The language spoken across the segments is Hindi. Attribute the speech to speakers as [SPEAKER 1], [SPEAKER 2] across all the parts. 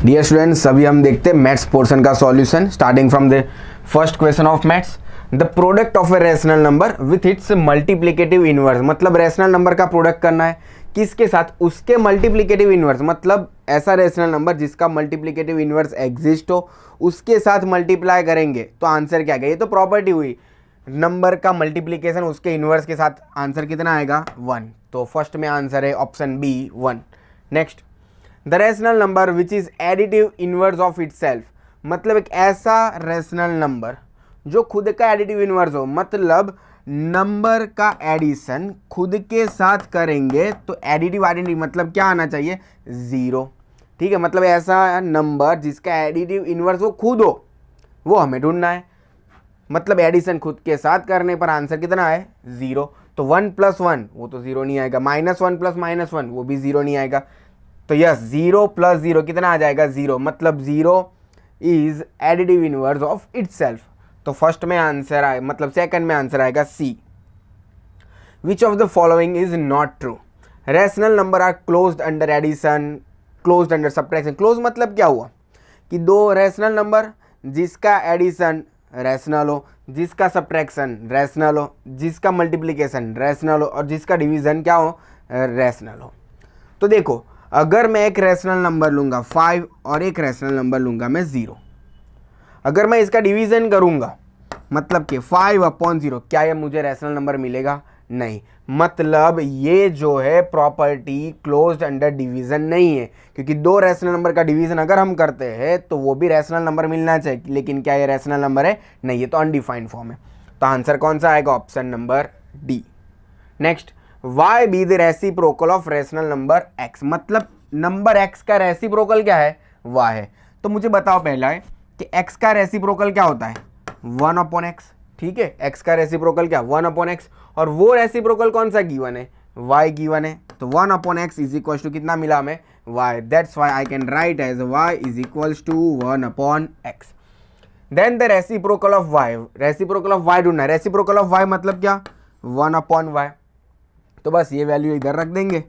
[SPEAKER 1] डियर स्टूडेंट्स, अभी हम देखते हैं मैथ्स पोर्शन का solution starting from the first question of maths. The product of a rational number with its multiplicative inverse, मतलब रैशनल नंबर का प्रोडक्ट करना है किसके साथ, उसके मल्टीप्लिकेटिव इनवर्स, मतलब ऐसा रैशनल नंबर जिसका मल्टीप्लिकेटिव इनवर्स एग्जिस्ट हो उसके साथ मल्टीप्लाई करेंगे। तो आंसर क्या गया, ये तो प्रॉपर्टी हुई, नंबर का मल्टीप्लिकेशन उसके इनवर्स के साथ, आंसर कितना आएगा 1। तो फर्स्ट में आंसर है option B 1। Next, the rational number which is additive inverse of itself, मतलब एक ऐसा रैशनल नंबर जो खुद का एडिटिव इनवर्स हो, मतलब नंबर का एडिशन खुद के साथ करेंगे तो एडिटिव आइडेंटिटी मतलब क्या आना चाहिए, 0। ठीक है, मतलब ऐसा नंबर जिसका एडिटिव इनवर्स वो खुद हो वो हमें ढूंढना है, मतलब एडिशन खुद के साथ करने पर आंसर कितना है 0। तो 1 + 1 वो तो 0 नहीं आएगा, -1 + -1 वो भी 0 नहीं आएगा। तो यस, 0 + 0 कितना आ जाएगा 0, मतलब 0 is additive inverse of itself. तो फर्स्ट में आंसर आए, मतलब सेकंड में आंसर आएगा C. Which of the following is not true, rational number are closed under addition, closed under subtraction. Close मतलब क्या हुआ कि दो रैशनल नंबर जिसका एडिशन रैशनल हो, जिसका सब्ट्रैक्शन रैशनल हो, जिसका मल्टीप्लिकेशन रैशनल हो और जिसका डिवीजन क्या हो, रैशनल हो। तो देखो, अगर मैं एक रैशनल नंबर लूँगा 5 और एक रैशनल नंबर लूँगा मैं 0, अगर मैं इसका डिवीज़न करूँगा मतलब कि 5/0, क्या ये मुझे रैशनल नंबर मिलेगा, नहीं। मतलब ये जो है प्रॉपर्टी क्लोज्ड अंडर डिवीज़न नहीं है, क्योंकि दो रैशनल नंबर का डिवीज़न अगर हम करते हैं तो वो भी रैशनल नंबर मिलना चाहिए, लेकिन क्या ये रैशनल नंबर है, नहीं, ये तो अनडिफाइंड फॉर्म है। तो आंसर कौन सा आएगा, option number D. Next, Y be the reciprocal of rational number X, मतलब नंबर एक्स का रेसिप्रोकल क्या है, वाई है। तो मुझे बताओ पहला है कि एक्स का रेसिप्रोकल क्या होता है, 1/x। ठीक है, एक्स का रेसिप्रोकल क्या 1/x, और वो रेसिप्रोकल कौन सा गिवन है, वाई गिवन है। तो 1/x इज इक्वल टू कितना मिला हमें, Y. That's why I can write as Y is equal to 1/x। Then the reciprocal of Y, reciprocal of Y ढूंढना है। रेसिप्रोकल ऑफ वाई मतलब क्या, 1/y। तो बस ये वैल्यू इधर रख देंगे,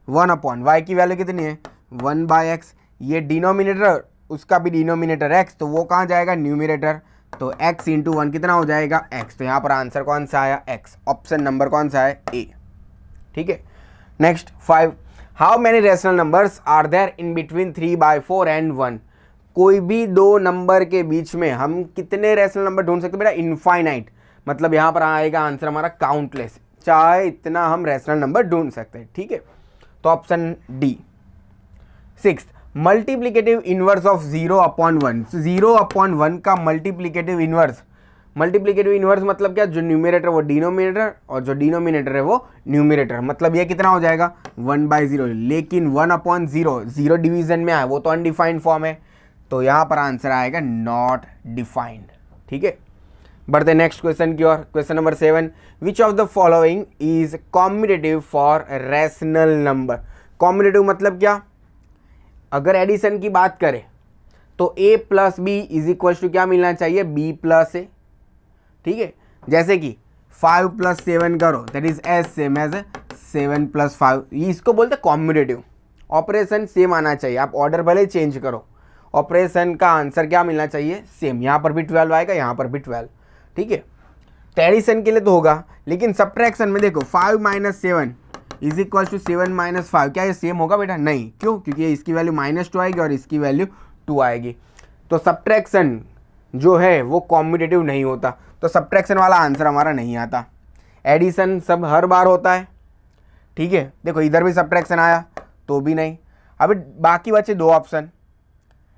[SPEAKER 1] 1/y की वैल्यू कितनी है 1/x, ये डिनोमिनेटर उसका भी डिनोमिनेटर x, तो वो कहाँ जाएगा न्यूमिनेटर, तो x × 1 कितना हो जाएगा x। तो यहाँ पर आंसर कौन सा आया x, ऑप्शन नंबर कौन सा है ए। ठीक है, next 5, how many rational numbers are there in between 3/4 and 1, कोई भी दो नंबर के बीच में हम कितने रैशनल नंबर ढूंढ सकते हैं बेटा, इनफाइनाइट, मतलब यहाँ पर आएगा आंसर हमारा काउंटलेस, चाहे इतना हम रैशनल नंबर ढूंढ सकते हैं। ठीक है, तो option D. 6, multiplicative inverse of 0/1, 0/1 का मल्टीप्लिकेटिव इनवर्स, मल्टीप्लिकेटिव इनवर्स मतलब क्या, जो न्यूमिनेटर वो डिनोमिनेटर और जो डिनोमिनेटर है वो न्यूमिनेटर, मतलब ये कितना हो जाएगा 1/0, लेकिन 1/0 0 डिवीजन में आया, वो तो अनडिफाइंड फॉर्म है, तो यहाँ पर आंसर आएगा नॉट डिफाइंड। ठीक है, बढ़ते नेक्स्ट क्वेश्चन की ओर। Question number 7, which of the following is commutative for rational number. Commutative मतलब क्या, अगर एडिशन की बात करें तो a + b is equal to क्या मिलना चाहिए, b + a। ठीक है, जैसे कि 5 + 7 करो that is as same as 7 + 5, इसको बोलते हैं कॉम्यूटेटिव। ऑपरेशन सेम आना चाहिए, आप ऑर्डर भले चेंज करो, ऑपरेशन का आंसर क्या मिलना चाहिए सेम, यहाँ पर भी 12 आएगा, यहाँ पर भी 12। ठीक है, तो एडिशन के लिए तो होगा, लेकिन सब्ट्रैक्शन में देखो 5 - 7 इज इक्वल टू 7 - 5, क्या ये सेम होगा बेटा, नहीं। क्यों, क्योंकि इसकी वैल्यू -2 आएगी और इसकी वैल्यू 2 आएगी, तो सब्ट्रैक्शन जो है वो कॉम्यूटेटिव नहीं होता, तो सब्ट्रैक्शन वाला आंसर हमारा नहीं आता। एडिशन सब हर बार होता है। ठीक है, देखो इधर भी सब्ट्रैक्शन आया तो भी नहीं। अभी बाकी बचे दो option,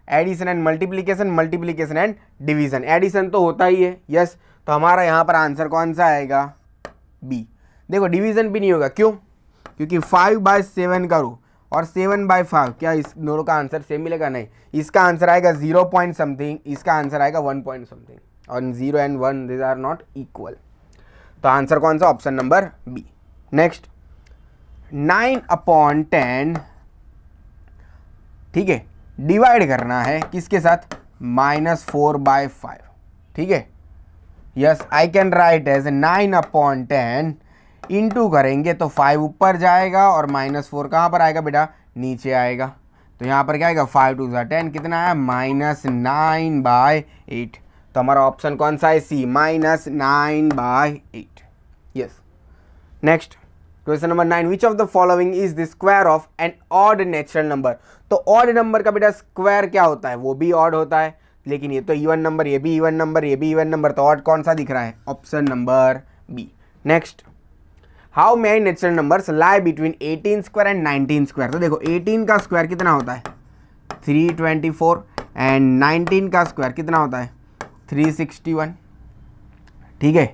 [SPEAKER 1] addition and multiplication, multiplication and division. Addition तो होता ही है, यस, तो हमारा यहाँ पर आंसर कौन सा आएगा, बी। देखो डिवीजन भी नहीं होगा, क्यों, क्योंकि 5/7 करूँ और 7/5, क्या इस दोनों का आंसर सेम मिलेगा, नहीं। इसका आंसर आएगा 0 पॉइंट समथिंग, इसका आंसर आएगा 1 पॉइंट समथिंग, और 0 और 1 दिस आर नॉट इक्वल, तो आंसर कौन सा, ऑप्शन नंबर बी। नेक्स्ट, 9/10, ठीक है, डिवाइड करना है किसके साथ, -4/5। ठीक है, yes, I can write as 9/10 into करेंगे तो 5 ऊपर जाएगा और -4 कहाँ पर आएगा बेटा, नीचे आएगा। तो यहाँ पर क्या आएगा 5 2 10, कितना है -9/8। तो हमारा ऑप्शन कौन सा है, C, -9/8। Yes. Next question number 9, which of the following is the square of an odd natural number. तो ऑड नंबर का बेटा स्क्वायर क्या होता है, वो भी ऑड होता है, लेकिन ये तो इवन नंबर, ये भी इवन नंबर, ये भी इवन नंबर, तो ऑड कौन सा दिख रहा है, option number B. Next, how many natural numbers lie between 18 square and 19 square. तो देखो 18 का स्क्वायर कितना होता है 324 एंड 19 का स्क्वायर कितना होता है 361। ठीक है,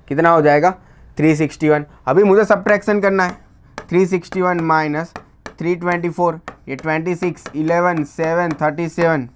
[SPEAKER 1] कितना हो जाएगा 361। अभी मुझे सब्ट्रैक्शन करना है, 361 माइनस 324, ये 26, 11, 7, 37।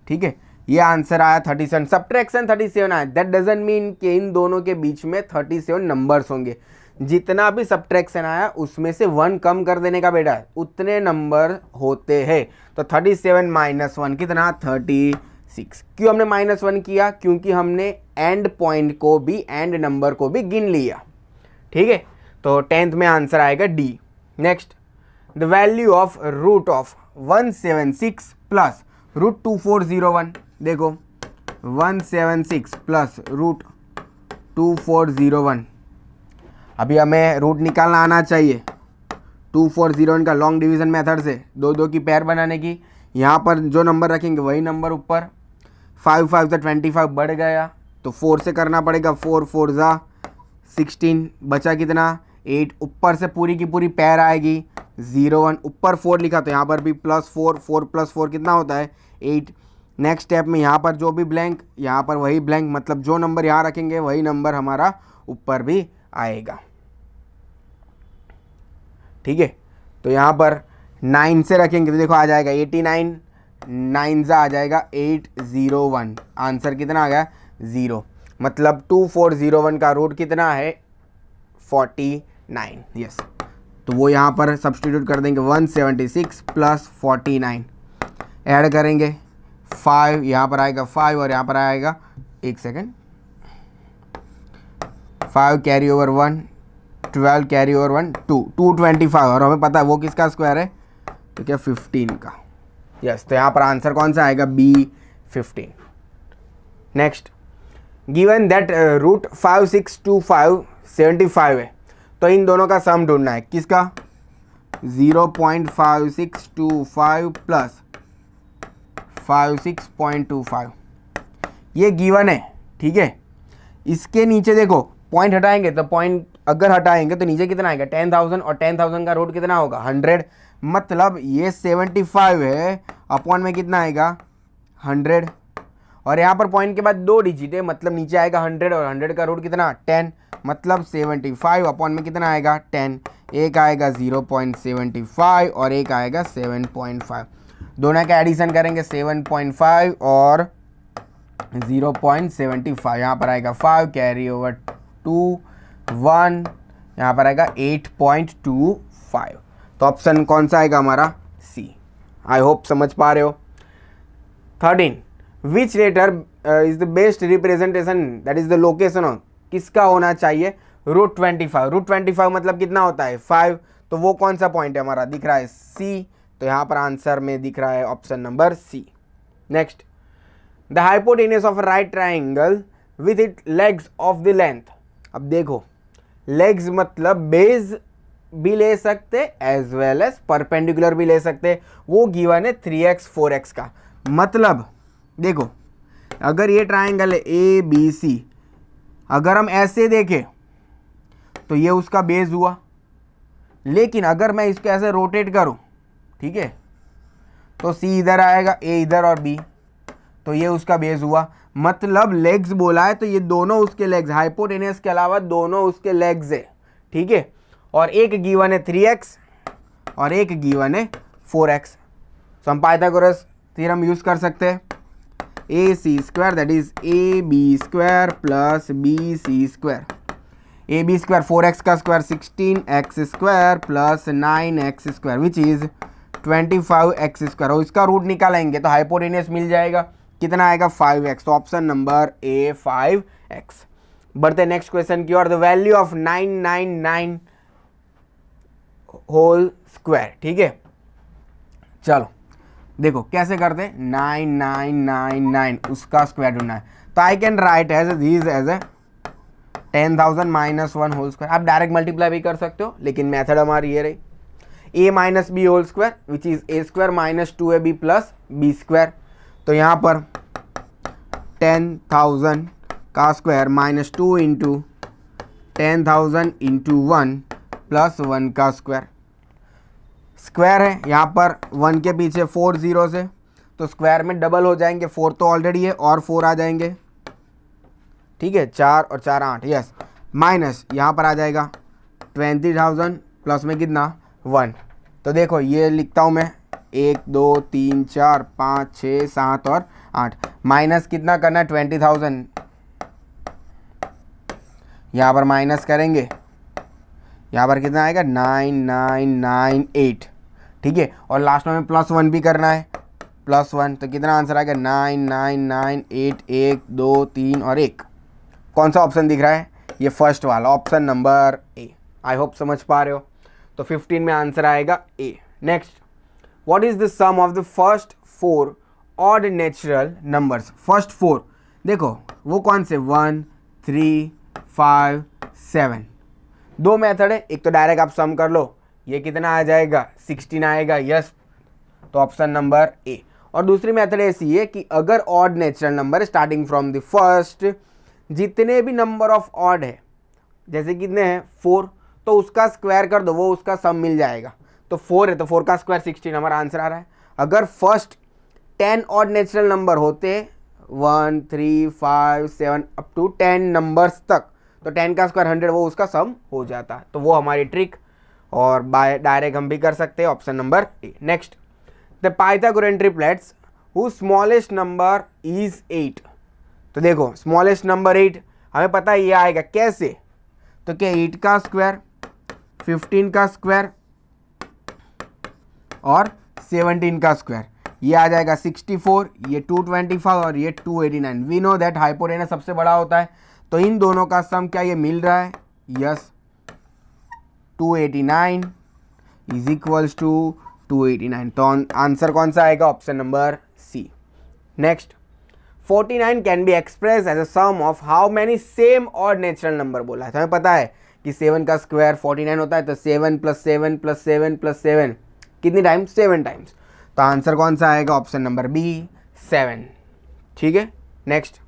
[SPEAKER 1] ठीक है, ये आंसर आया 37। सब्ट्रैक्शन 37 आया, दैट डजंट मीन कि इन दोनों के बीच में 37 नंबर्स होंगे। जितना भी सब्ट्रैक्शन आया उसमें से 1 कम कर देने का बेटा, उतने नंबर होते हैं। तो 37 माइनस 1 कितना 36। क्यों हमने -1 किया, क्योंकि हमने एंड पॉइंट को भी, एंड नंबर को भी गिन लिया। ठीक है, तो 10th में आंसर आएगा D. Next, the value of root of 176 plus root 2401। देखो 176 प्लस रूट 2401, अभी हमें रूट निकालना आना चाहिए 2401 का लॉन्ग डिवीजन मेथड से, 2 की पेयर बनाने की। यहाँ पर जो नंबर रखेंगे वही नंबर ऊपर, 5 5 से 25 बढ़ गया तो 4 से करना पड़ेगा, 4 4 जा 16, बचा कितना 8, ऊपर से पूरी की पूरी पेयर आएगी 01, ऊपर 4 लिखा तो यहाँ पर भी +4, 4 + 4 कितना होता है 8। नेक्स्ट स्टेप में यहाँ पर जो भी ब्लैंक, यहाँ पर वही ब्लैंक, मतलब जो नंबर यहाँ रखेंगे वही नंबर हमारा ऊपर भी आएगा। ठीक है, तो यहाँ पर 9 से रखेंगे तो देखो आ जाएगा 89, 9 से आ जाएगा 801, आंसर कितना आ गया 0। मतलब 2401 का रूट कितना है 49। यस, तो वो यहाँ पर सब्सटीट्यूट कर देंगे, 176 प्लस 49 ऐड करेंगे, 5 यहाँ पर आएगा 5 और यहाँ पर आएगा 1 second 5 carry over 1, 12 carry over 1, 225, और हमें पता है वो किसका स्क्वायर है, तो क्या 15 का। यस, तो यहाँ पर आंसर कौन सा आएगा B 15। Next, given that root 5625 75 है, तो इन दोनों का सम ढूंढना है, किसका 0.5625 प्लस 56.25, ये गिवन है। ठीक है, इसके नीचे देखो पॉइंट हटाएंगे, तो पॉइंट अगर हटाएंगे तो नीचे कितना आएगा 10,000, और 10,000 का रूट कितना होगा 100, मतलब ये 75 है, अपॉन में कितना आएगा 100, और यहाँ पर पॉइंट के बाद 2 डिजिट है, मतलब नीचे आएगा 100, और 100 का रूट कितना 10, मतलब 75 अपॉन में कितना आएगा 10, एक आएगा 0.75 और एक आएगा 7.5, दोनों का एडिशन करेंगे 7.5 और 0.75, यहाँ पर आएगा 5 कैरी ओवर 2 1, यहाँ पर आएगा 8.25। तो ऑप्शन कौन सा आएगा हमारा सी। आई होप समझ पा रहे हो। 13, which letter is the best representation, that is the location of, किसका होना चाहिए रूट 25। रूट 25 मतलब कितना होता है 5, तो वो कौन सा पॉइंट है हमारा, दिख रहा है सी, तो यहाँ पर आंसर में दिख रहा है option number C. Next, the hypotenuse of right triangle with it legs of the length. अब देखो लेग्स मतलब बेस भी ले सकते एज वेल एज परपेंडिकुलर भी ले सकते, वो गिवन है 3x 4x का। मतलब देखो अगर ये ट्राइंगल है ए बी सी, अगर हम ऐसे देखें तो ये उसका बेस हुआ, लेकिन अगर मैं इसको ऐसे रोटेट करूं, ठीक है, तो सी इधर आएगा, ए इधर और बी, तो ये उसका बेस हुआ। मतलब लेग्स बोला है तो ये दोनों उसके लेग्स, हाइपोटेन्यूज के अलावा दोनों उसके लेग्स है। ठीक है, और एक गिवन है 3x और एक गिवन है 4x, तो हम पाइथागोरस थ्योरम यूज कर सकते हैं, A C square that is A B square plus B C square, A B square 4x का square 16x square plus 9x square which is 25x square, और इसका रूट निकालेंगे तो हाइपोटेन्यूज मिल जाएगा, कितना आएगा 5x, तो ऑप्शन नंबर ए 5x। बढ़ते नेक्स्ट क्वेश्चन की ओर, the value of 999 whole square. ठीक है, चलो देखो कैसे करते, 9999 उसका स्क्वायर ढूंढना है, तो I can write as this as A 10,000 minus 1 whole square. आप डायरेक्ट मल्टीप्लाई भी कर सकते हो, लेकिन मेथड हमारी ये रही, a minus B whole square which is A square minus 2ab plus B square. तो यहाँ पर 10,000 का square minus 2 into 10,000 into 1 plus 1 का स्क्वायर। स्क्वायर है यहाँ पर 1 के पीछे 4 जीरो से, तो स्क्वायर में डबल हो जाएंगे, 4 तो ऑलरेडी है और 4 आ जाएंगे, ठीक है, 4 और 4 8, यस, माइनस यहाँ पर आ जाएगा 20,000 प्लस में कितना 1। तो देखो ये लिखता हूँ मैं 1 2 3 4 5 6 7 और 8, माइनस कितना करना है 20,000, यहाँ पर माइनस करेंगे, यहाँ पर कितना आएगा 9998, ठीक है, और लास्ट में प्लस 1 भी करना है, प्लस 1, तो कितना आंसर आएगा 9998, 1 2 3 और 1। कौन सा ऑप्शन दिख रहा है, ये फर्स्ट वाला option number A. I hope समझ पा रहे हो। तो 15 में आंसर आएगा A. Next, what is the sum of the first 4 odd natural numbers. First 4 देखो वो कौन से, 1 3 5 7। दो मेथड है, एक तो डायरेक्ट आप सम कर लो, ये कितना आ जाएगा 16 आएगा, यस, तो ऑप्शन नंबर ए। और दूसरी मेथड ऐसी है कि अगर odd natural number starting from the first, जितने भी नंबर ऑफ ऑड है, जैसे कितने हैं 4, तो उसका स्क्वायर कर दो, वो उसका सम मिल जाएगा। तो 4 है तो 4 का स्क्वायर 16, हमारा आंसर आ रहा है। अगर फर्स्ट 10 ऑड नेचुरल नंबर होते 1 3 5 7 अप टू 10 नंबर्स तक, तो 10 का स्क्वायर 100, वो उसका सम हो जाता है। तो वो हमारी ट्रिक, और बाय डायरेक्ट हम भी कर सकते हैं, option number A. Next, the Pythagorean triplets who smallest number is 8। तो देखो स्मॉलेस्ट नंबर 8 हमें पता है ये आएगा कैसे, तो क्या 8 का स्क्वायर 15 का स्क्वायर और 17 का स्क्वायर, ये आ जाएगा 64, ये 225 और ये 289। वी नो दैट हाइपोटेनस सबसे बड़ा होता है, तो इन दोनों का सम क्या ये मिल रहा है, यस, 289 इज इक्वल्स टू 289। तो आंसर कौन सा आएगा, option number C. Next, 49 can be express as a sum of how many same odd natural number बोला है। तो हमें पता है कि 7 का स्क्वायर 49 होता है, तो 7 + 7 + 7 + 7 कितनी टाइम्स, 7 टाइम्स। तो आंसर कौन सा आएगा, ऑप्शन नंबर बी 7, ठीक है। Next,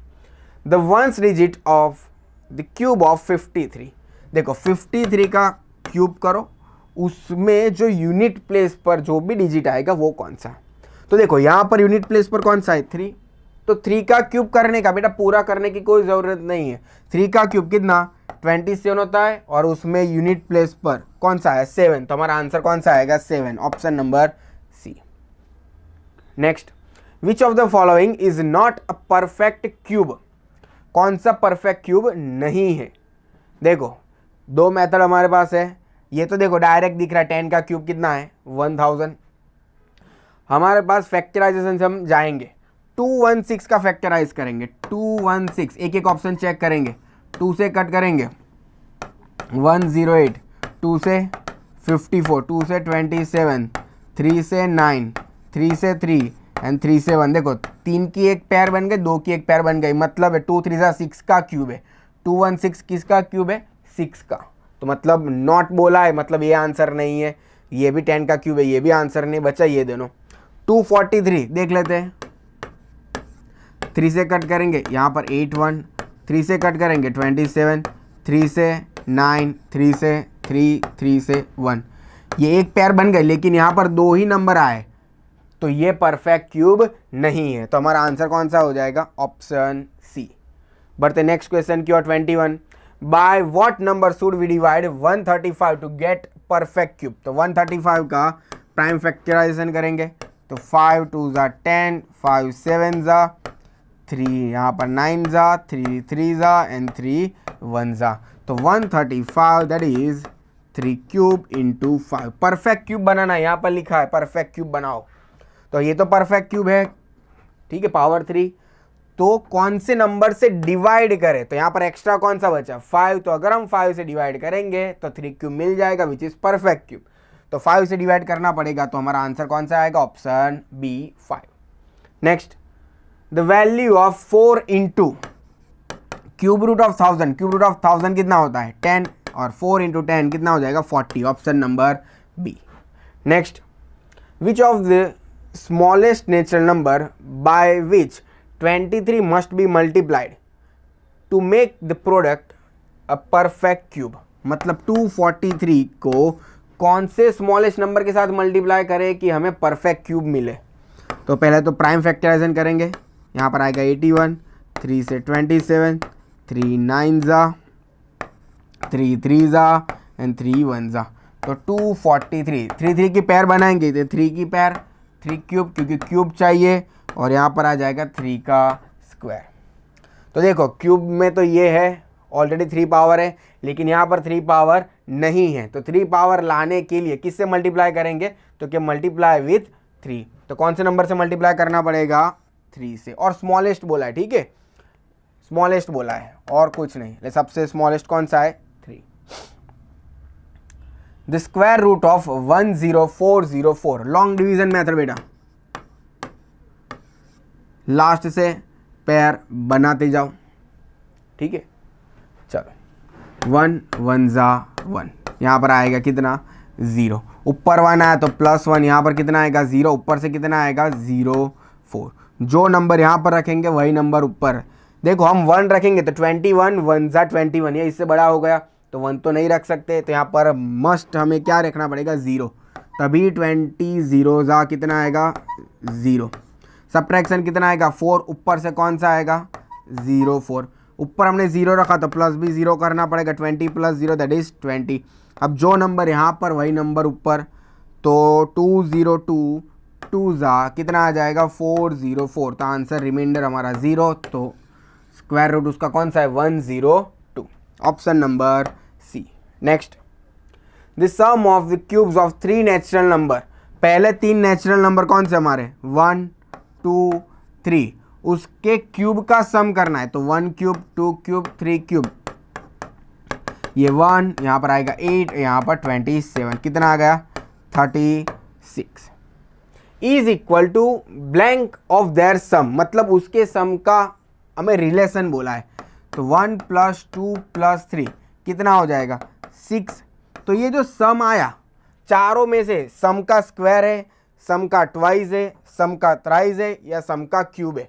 [SPEAKER 1] the ones digit of the cube of 53। देखो 53 का क्यूब करो, उसमें जो यूनिट प्लेस पर जो भी डिजिट आएगा वो कौन सा। तो देखो यहाँ पर यूनिट प्लेस पर कौन सा है 3, तो 3 का क्यूब करने का बेटा पूरा करने की कोई ज़रूरत नहीं है। 3 का क्यूब कितना 27 होता है, और उसमें यूनिट प्लेस पर कौन सा है 7, तो हमारा आंसर कौन सा आएगा 7, option number C. Next, which of the following is not a perfect cube. कौन सा परफेक्ट क्यूब नहीं है। देखो दो मेथड हमारे पास है, ये तो देखो डायरेक्ट दिख रहा है 10 का क्यूब कितना है 1000। हमारे पास फैक्टराइजेशन से हम जाएंगे, 216 का फैक्टराइज करेंगे, 216, एक एक ऑप्शन चेक करेंगे, 2 से कट करेंगे 108, 2 से 54, 2 से 27, 3 से 9, 3 से 3 एंड 3 से 1। देखो 3 की एक पेयर बन गई, 2 की एक पेयर बन गई, मतलब है 2 3 6 का क्यूब है। 216 किसका क्यूब है 6 का, तो मतलब नॉट बोला है, मतलब ये आंसर नहीं है। ये भी 10 का क्यूब है, ये भी आंसर नहीं बचा, ये दोनों। 243 देख लेते हैं, 3 से कट करेंगे यहाँ पर 81, 3 से कट करेंगे 27, 3 से 9, 3 से 3, 3 से 1, ये एक पेयर बन गए, लेकिन यहाँ पर 2 ही नंबर आए, तो ये परफेक्ट क्यूब नहीं है। तो हमारा आंसर कौन सा हो जाएगा, ऑप्शन सी। बढ़ते नेक्स्ट क्वेश्चन की ओर, 21, by what number should we divide 135 to get perfect cube. तो 135 का प्राइम फैक्टराइजेशन करेंगे, तो 5 2 ज़ा 10, 5 7 ज़ा 3, यहाँ पर 9 ज़ा 3 3 ज़ा एंड 3 1 ज़ा। तो 135 that is 3 cube into 5। Perfect cube बनाना, यहाँ पर लिखा है परफेक्ट क्यूब बनाओ, तो ये तो परफेक्ट क्यूब है, ठीक है, पावर 3। तो कौन से नंबर से डिवाइड करें, तो यहाँ पर एक्स्ट्रा कौन सा बचा 5, तो अगर हम 5 से डिवाइड करेंगे तो 3 क्यूब मिल जाएगा विच इज परफेक्ट क्यूब। तो 5 से डिवाइड करना पड़ेगा, तो हमारा आंसर कौन सा आएगा, option B 5। Next, the value of 4 into cube root of 1000, cube root of 1000 कितना होता है 10, और 4 इंटू 10 कितना हो जाएगा 40, option number B. Next, which of the smallest natural number by which 23 must be multiplied to make the product a perfect cube, मतलब 243 को कौन से स्मॉलेस्ट नंबर के साथ मल्टीप्लाई करें कि हमें परफेक्ट क्यूब मिले। तो पहले तो प्राइम फैक्टराइजेशन करेंगे, यहाँ पर आएगा 81, 3 से 27, 3 9 जा, 3 3 जा एंड 3 1 जा, तो 243, 3 3 की पैर बनाएंगे तो 3 की पैर, 3 क्यूब क्योंकि क्यूब चाहिए, और यहाँ पर आ जाएगा 3 का स्क्वायर। तो देखो क्यूब में तो ये है ऑलरेडी 3 पावर है, लेकिन यहाँ पर 3 पावर नहीं है, तो 3 पावर लाने के लिए किससे मल्टीप्लाई करेंगे, तो क्या मल्टीप्लाई विथ 3, तो कौन से नंबर से मल्टीप्लाई करना पड़ेगा 3 से, और स्मॉलेस्ट बोला है, ठीक है स्मॉलेस्ट बोला है और कुछ नहीं, सबसे स्मॉलेस्ट कौन सा है 3। The square root of 10404, long division method बेटा, लास्ट से पैर बनाते जाओ, ठीक है चलो 1 1 जा 1, यहाँ पर आएगा कितना 0, ऊपर 1 आया तो +1, यहाँ पर कितना आएगा 0, ऊपर से कितना आएगा 0 4, जो नंबर यहाँ पर रखेंगे वही नंबर ऊपर। देखो हम 1 रखेंगे तो 21 1 जा 21, ये इससे बड़ा हो गया तो 1 तो नहीं रख सकते, तो यहाँ पर मस्ट हमें क्या रखना पड़ेगा 0, तभी 20 0 जा कितना आएगा 0। सब्ट्रैक्शन कितना आएगा 4, ऊपर से कौन सा आएगा 0 4, ऊपर हमने 0 रखा तो प्लस भी 0 करना पड़ेगा, 20 + 0 दैट इज 20। अब जो नंबर यहाँ पर वही नंबर ऊपर, तो 202 2 जा कितना आ जाएगा 404, तो आंसर रिमाइंडर हमारा 0, तो स्क्वायर रूट उसका कौन सा है 102, option number C. Next, the sum of the cubes of 3 natural number, पहले 3 नेचुरल नंबर कौन से हमारे 1 2 3, उसके क्यूब का सम करना है, तो 1 क्यूब 2 क्यूब 3 क्यूब, ये 1 यहाँ पर आएगा 8, यहाँ पर 27, कितना आ गया 36, is equal to blank of their sum, मतलब उसके सम का हमें रिलेशन बोला है, तो 1 + 2 + 3 कितना हो जाएगा 6, तो ये जो सम आया चारों में से सम का स्क्वायर है, सम का ट्वाइस है, सम का थ्राइस है, या सम का क्यूब है।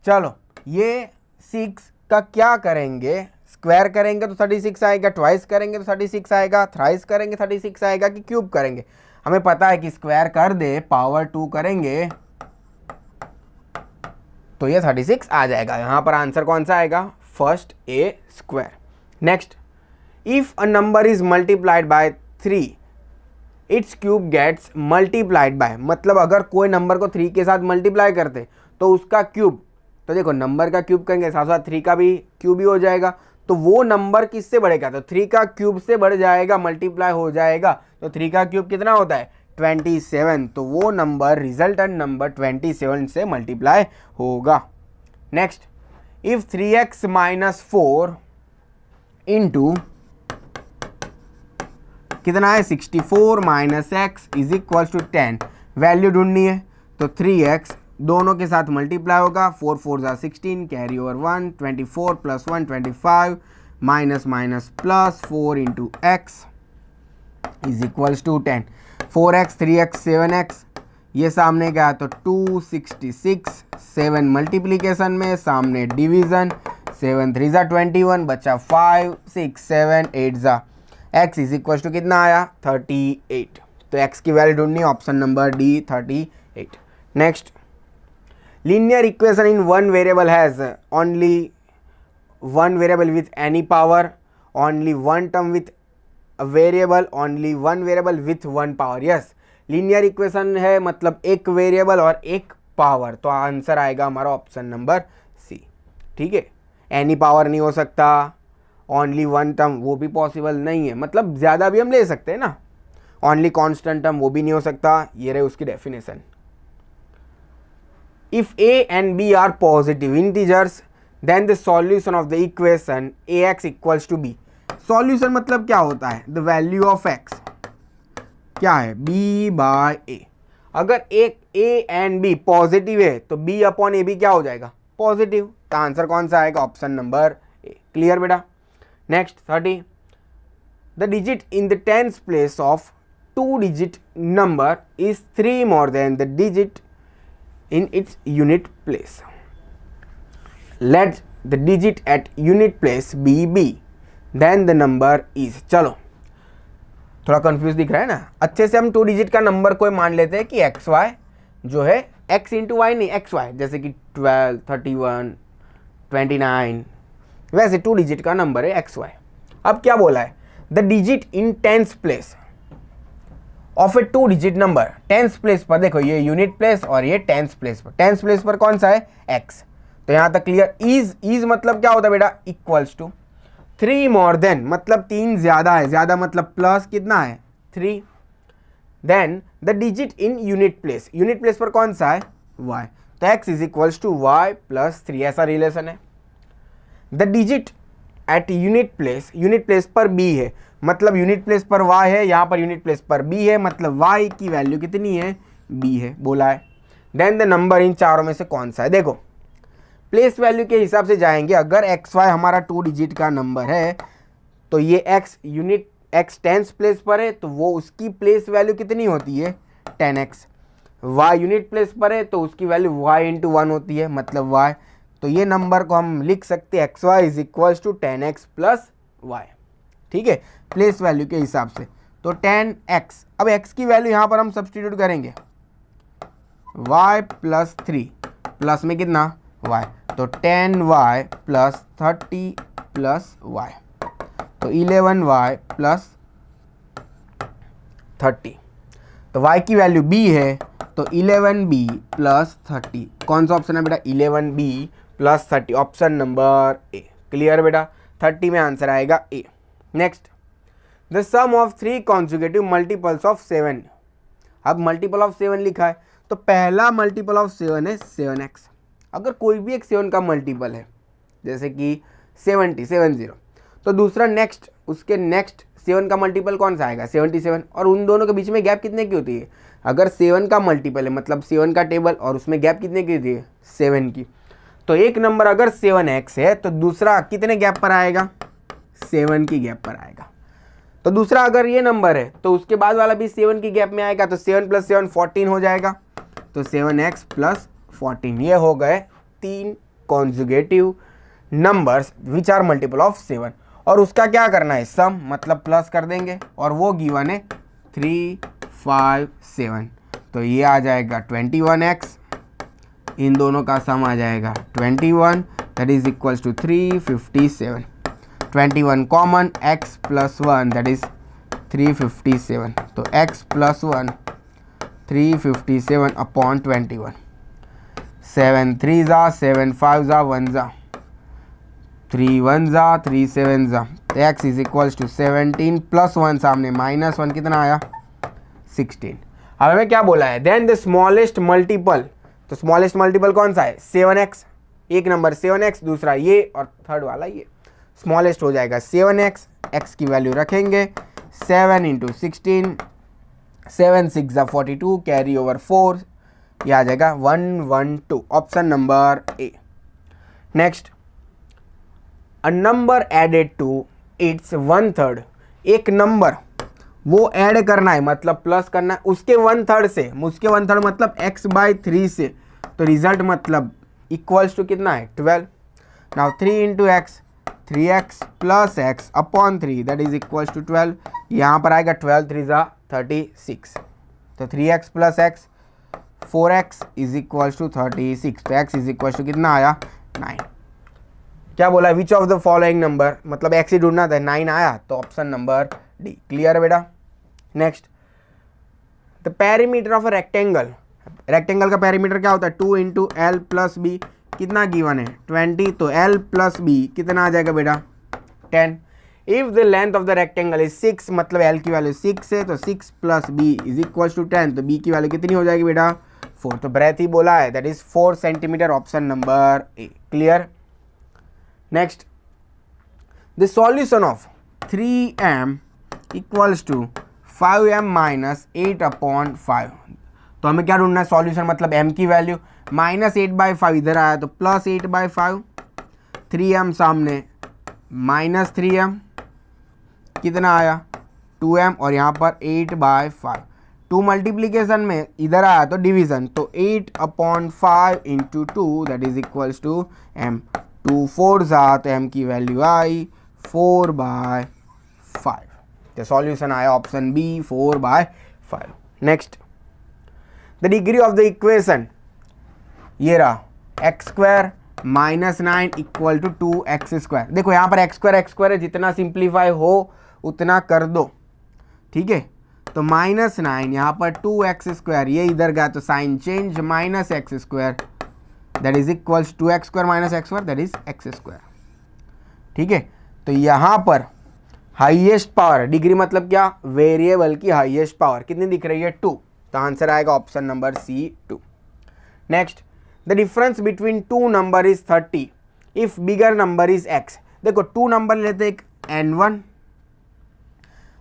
[SPEAKER 1] चलो ये 6 का क्या करेंगे, स्क्वायर करेंगे तो 36 आएगा, ट्वाइस करेंगे तो 36 आएगा, थ्राइस करेंगे 36 आएगा, कि क्यूब करेंगे, हमें पता है कि स्क्वायर कर दे पावर 2 करेंगे तो ये 36 आ जाएगा, यहाँ पर आंसर कौन सा आएगा first A square. Next, if a number is multiplied by 3 its cube gets multiplied by, मतलब अगर कोई नंबर को 3 के साथ मल्टीप्लाई करते तो उसका क्यूब, तो देखो नंबर का क्यूब करेंगे साथ साथ 3 का भी क्यूब ही हो जाएगा, तो वो नंबर किससे बढ़ेगा, तो 3 का क्यूब से बढ़ जाएगा, मल्टीप्लाई हो जाएगा, तो 3 का क्यूब कितना होता है 27, तो वो नंबर रिजल्टेंट नंबर 27 से मल्टीप्लाई होगा। नेक्स्ट, इफ 3x - 4 इंटू कितना है 64 - x इज इक्वल टू 10, वैल्यू ढूंढनी है, तो 3x दोनों के साथ मल्टीप्लाई होगा, 4 4 जा 16, carry over 1, 24 + 1 25, minus minus plus 4 into X is equals to 10, 4x 3x 7x, ये सामने गया तो 266, 7 मल्टीप्लीकेशन में, सामने डिवीज़न, 7 3 जा 21, बचा 5 6 7 8 जा, x इज इक्वल टू कितना आया 38, तो x की वैल्यू ढूंढनी, option number D 38। Next, linear equation in one variable has only one variable with any power, only one term with a variable, only one variable with one power। yes, linear equation है मतलब एक वेरिएबल और एक पावर, तो आंसर आएगा हमारा ऑप्शन नंबर सी। ठीक है, एनी पावर नहीं हो सकता, ओनली वन टर्म वो भी पॉसिबल नहीं है, मतलब ज़्यादा भी हम ले सकते हैं ना, ओनली कॉन्स्टेंट टर्म वो भी नहीं हो सकता, ये रहे उसकी definition. If a and b are positive integers, then the solution of the equation ax equals to b। Solution मतलब क्या होता है, द वैल्यू ऑफ x, क्या है, b बाय ए। अगर एक a एंड b पॉजिटिव है तो b अपॉन ए बी क्या हो जाएगा, पॉजिटिव। तो आंसर कौन सा आएगा, ऑप्शन नंबर ए। क्लियर बेटा। Next 30, the digit in the tenth place of 2 digit number is 3 more than the digit in its unit place. Let the digit at unit place be b, then the number is। चलो थोड़ा कंफ्यूज दिख रहा है ना। अच्छे से हम 2 डिजिट का नंबर कोई मान लेते हैं कि एक्स वाई जो है x इंटू वाई नहीं, एक्स वाई, जैसे कि 12, 31, 29, वैसे 2 डिजिट का नंबर है एक्स वाई। अब क्या बोला है, the digit in tenth place of A 2 digit number. Tenth place पर देखो, ये यूनिट प्लेस और ये टेंथ प्लेस पर। टेंथ प्लेस पर कौन सा है, x। तो यहां तक क्लियर। इज मतलब क्या होता है बेटा, इक्वल्स टू 3 मोर देन, मतलब 3 ज्यादा है, ज्यादा मतलब प्लस कितना है 3, then the digit in unit place. Unit place पर कौन सा है, y। तो x is equals to y plus 3, ऐसा रिलेशन है। The digit at unit place पर b है, मतलब यूनिट प्लेस पर y है, यहाँ पर यूनिट प्लेस पर b है, मतलब y की वैल्यू कितनी है, b है, बोला है। देन द नंबर इन चारों में से कौन सा है। देखो प्लेस वैल्यू के हिसाब से जाएंगे। अगर एक्स वाई हमारा 2 डिजिट का नंबर है तो ये x टेंथ प्लेस पर है तो वो उसकी प्लेस वैल्यू कितनी होती है 10x। y यूनिट प्लेस पर है तो उसकी वैल्यू y इंटू 1 होती है, मतलब y। तो ये नंबर को हम लिख सकते हैं X Y is equals to 10x plus Y. ठीक है, प्लेस वैल्यू के हिसाब से। तो 10x, अब x की वैल्यू यहाँ पर हम सब्सटीट्यूट करेंगे, y प्लस 3 प्लस में कितना y, तो 10y प्लस 30 प्लस y, तो 11y प्लस 30। तो y की वैल्यू b है, तो 11b प्लस 30। कौन सा ऑप्शन है बेटा, 11b plus 30, option number A. Clear बेटा, 30 में आंसर आएगा A. Next, the sum of 3 consecutive multiples of 7। अब मल्टीपल ऑफ 7 लिखा है तो पहला मल्टीपल ऑफ 7 है 7x। अगर कोई भी एक 7 का मल्टीपल है, जैसे कि 70, तो दूसरा नेक्स्ट, उसके नेक्स्ट 7 का मल्टीपल कौन सा आएगा, 77। और उन दोनों के बीच में गैप कितने की होती है, अगर 7 का मल्टीपल है मतलब 7 का टेबल और उसमें गैप कितने की होती है, 7 की। तो एक नंबर अगर 7x है तो दूसरा कितने गैप पर आएगा, 7 की गैप पर आएगा। तो दूसरा अगर ये नंबर है तो उसके बाद वाला भी 7 की गैप में आएगा, तो 7 प्लस 7 14 हो जाएगा। तो 7x प्लस 14, ये हो गए 3 consecutive numbers which are multiple of 7। और उसका क्या करना है, सम, मतलब प्लस कर देंगे, और वो गिवन है 3, 5, 7। तो ये आ जाएगा 21x, इन दोनों का सम आ जाएगा 21, that is equals to 357। 21 common, x plus 1 that is 357। तो x प्लस 1 357 अपॉन 21। 7 3 जा, 7 5 जा, 1 जा, 3 1 जा, 3 7 जा। तो x is equals to 17 plus 1 सामने माइनस 1 कितना आया, 16। अब हमें क्या बोला है, देन द स्मॉलेस्ट मल्टीपल। तो स्मॉलेस्ट मल्टीपल कौन सा है, 7x। एक नंबर 7x, दूसरा ये और थर्ड वाला ये। स्मॉलेस्ट हो जाएगा 7x, x की वैल्यू रखेंगे 7 इंटू 16, 7 6 जा 42, कैरी ओवर 4, यह आ जाएगा 112, option number A. Next, a number added to its 1/3। एक नंबर वो ऐड करना है, मतलब प्लस करना है उसके 1/3 से, उसके 1/3 मतलब x/3 से। तो रिजल्ट मतलब इक्वल्स टू कितना है, 12। Now 3 into X, 3x plus x upon 3 that is equals to 12। यहाँ पर आएगा 12 3 जा 36। तो 3x plus x, 4x is equals to 36। तो x इज इक्वल्स टू कितना आया, 9। क्या बोला, विच ऑफ द फॉलोइंग नंबर, मतलब x ही ढूंढना था, 9 आया, तो ऑप्शन नंबर डी। क्लियर है बेटा। Next, the perimeter of a rectangle. Rectangle का पेरीमीटर क्या होता है, 2 इंटू एल प्लस बी, कितना गिवन है 20। तो l प्लस बी कितना आ जाएगा बेटा, 10। If the length of the rectangle is 6, मतलब l की वैल्यू 6 है, तो 6 plus B is equals to 10। तो b की वैल्यू कितनी हो जाएगी बेटा, 4। तो ब्रेथ ही बोला है, that is 4 centimetre, option number A. Clear. Next, the solution of 3m equals to 5m minus 8/5। तो हमें क्या ढूंढना है सॉल्यूशन, मतलब m की वैल्यू। -8/5 इधर आया तो +8/5, 3m सामने -3m, कितना आया 2m, और यहाँ पर 8/5। 2 मल्टीप्लीकेशन में इधर आया तो डिवीजन, तो 8/5 into 2 that is equals to m। 2 4 तो m की वैल्यू आई 4/5। तो सॉल्यूशन आया option B 4/5। Next, the degree of the equation, ये रहा x² -9 इक्वल टू 2x²। देखो यहाँ पर x² है, जितना सिंप्लीफाई हो उतना कर दो, ठीक है। तो -9 यहाँ पर 2x², ये इधर गया तो sign change, -x² that is equals 2x² - x² that is x², ठीक है। तो यहाँ पर हाईएस्ट पावर, डिग्री मतलब क्या, वेरिएबल की हाईएस्ट पावर कितनी दिख रही है 2, तो आंसर आएगा option number C 2। Next, the difference between 2 number is 30 if bigger number is x। देखो 2 नंबर लेते एक n1,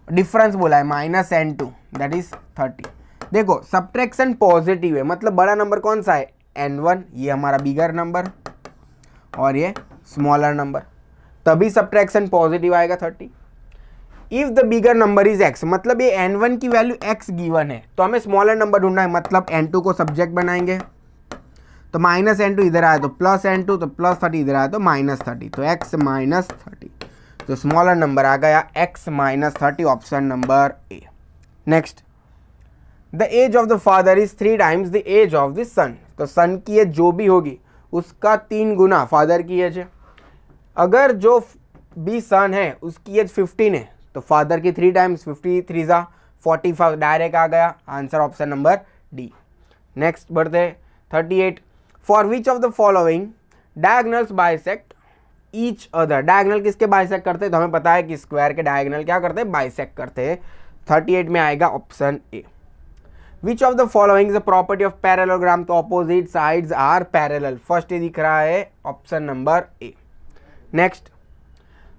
[SPEAKER 1] डिफरेंस बोला है -n2 दैट इज 30। देखो सब्ट्रैक्शन पॉजिटिव है, मतलब बड़ा नंबर कौन सा है n1, ये हमारा बिगर नंबर और ये स्मॉलर नंबर, तभी सब्ट्रैक्शन पॉजिटिव आएगा 30। If the bigger number is x, मतलब ये n1 की वैल्यू x गिवन है, तो हमें स्मॉलर नंबर ढूंढना है, मतलब n2 को सब्जेक्ट बनाएंगे, तो -n2 इधर आया तो +n2, तो +30 इधर आया तो -30, तो x -30, तो स्मॉलर नंबर आ गया x -30, option number A. Next, the age of the father is 3 times the age of the son. तो सन की एज जो भी होगी उसका 3 गुना फादर की एज है। अगर जो भी सन है उसकी एज 15 है तो फादर की 3 टाइम्स, 53 ज़ा 45, डायरेक्ट आ गया answer option number D. Next बढ़ते 38, for which of the following diagonals bisect each other. Diagonal किसके बाइसेक्ट करते हैं, तो हमें पता है कि स्क्वायर के डायगोनल क्या करते हैं, बाइसेक्ट करते हैं। 38 में आएगा option A. Which of the following is the property of parallelogram, तो opposite sides are parallel, first ये दिख रहा है option number A. Next,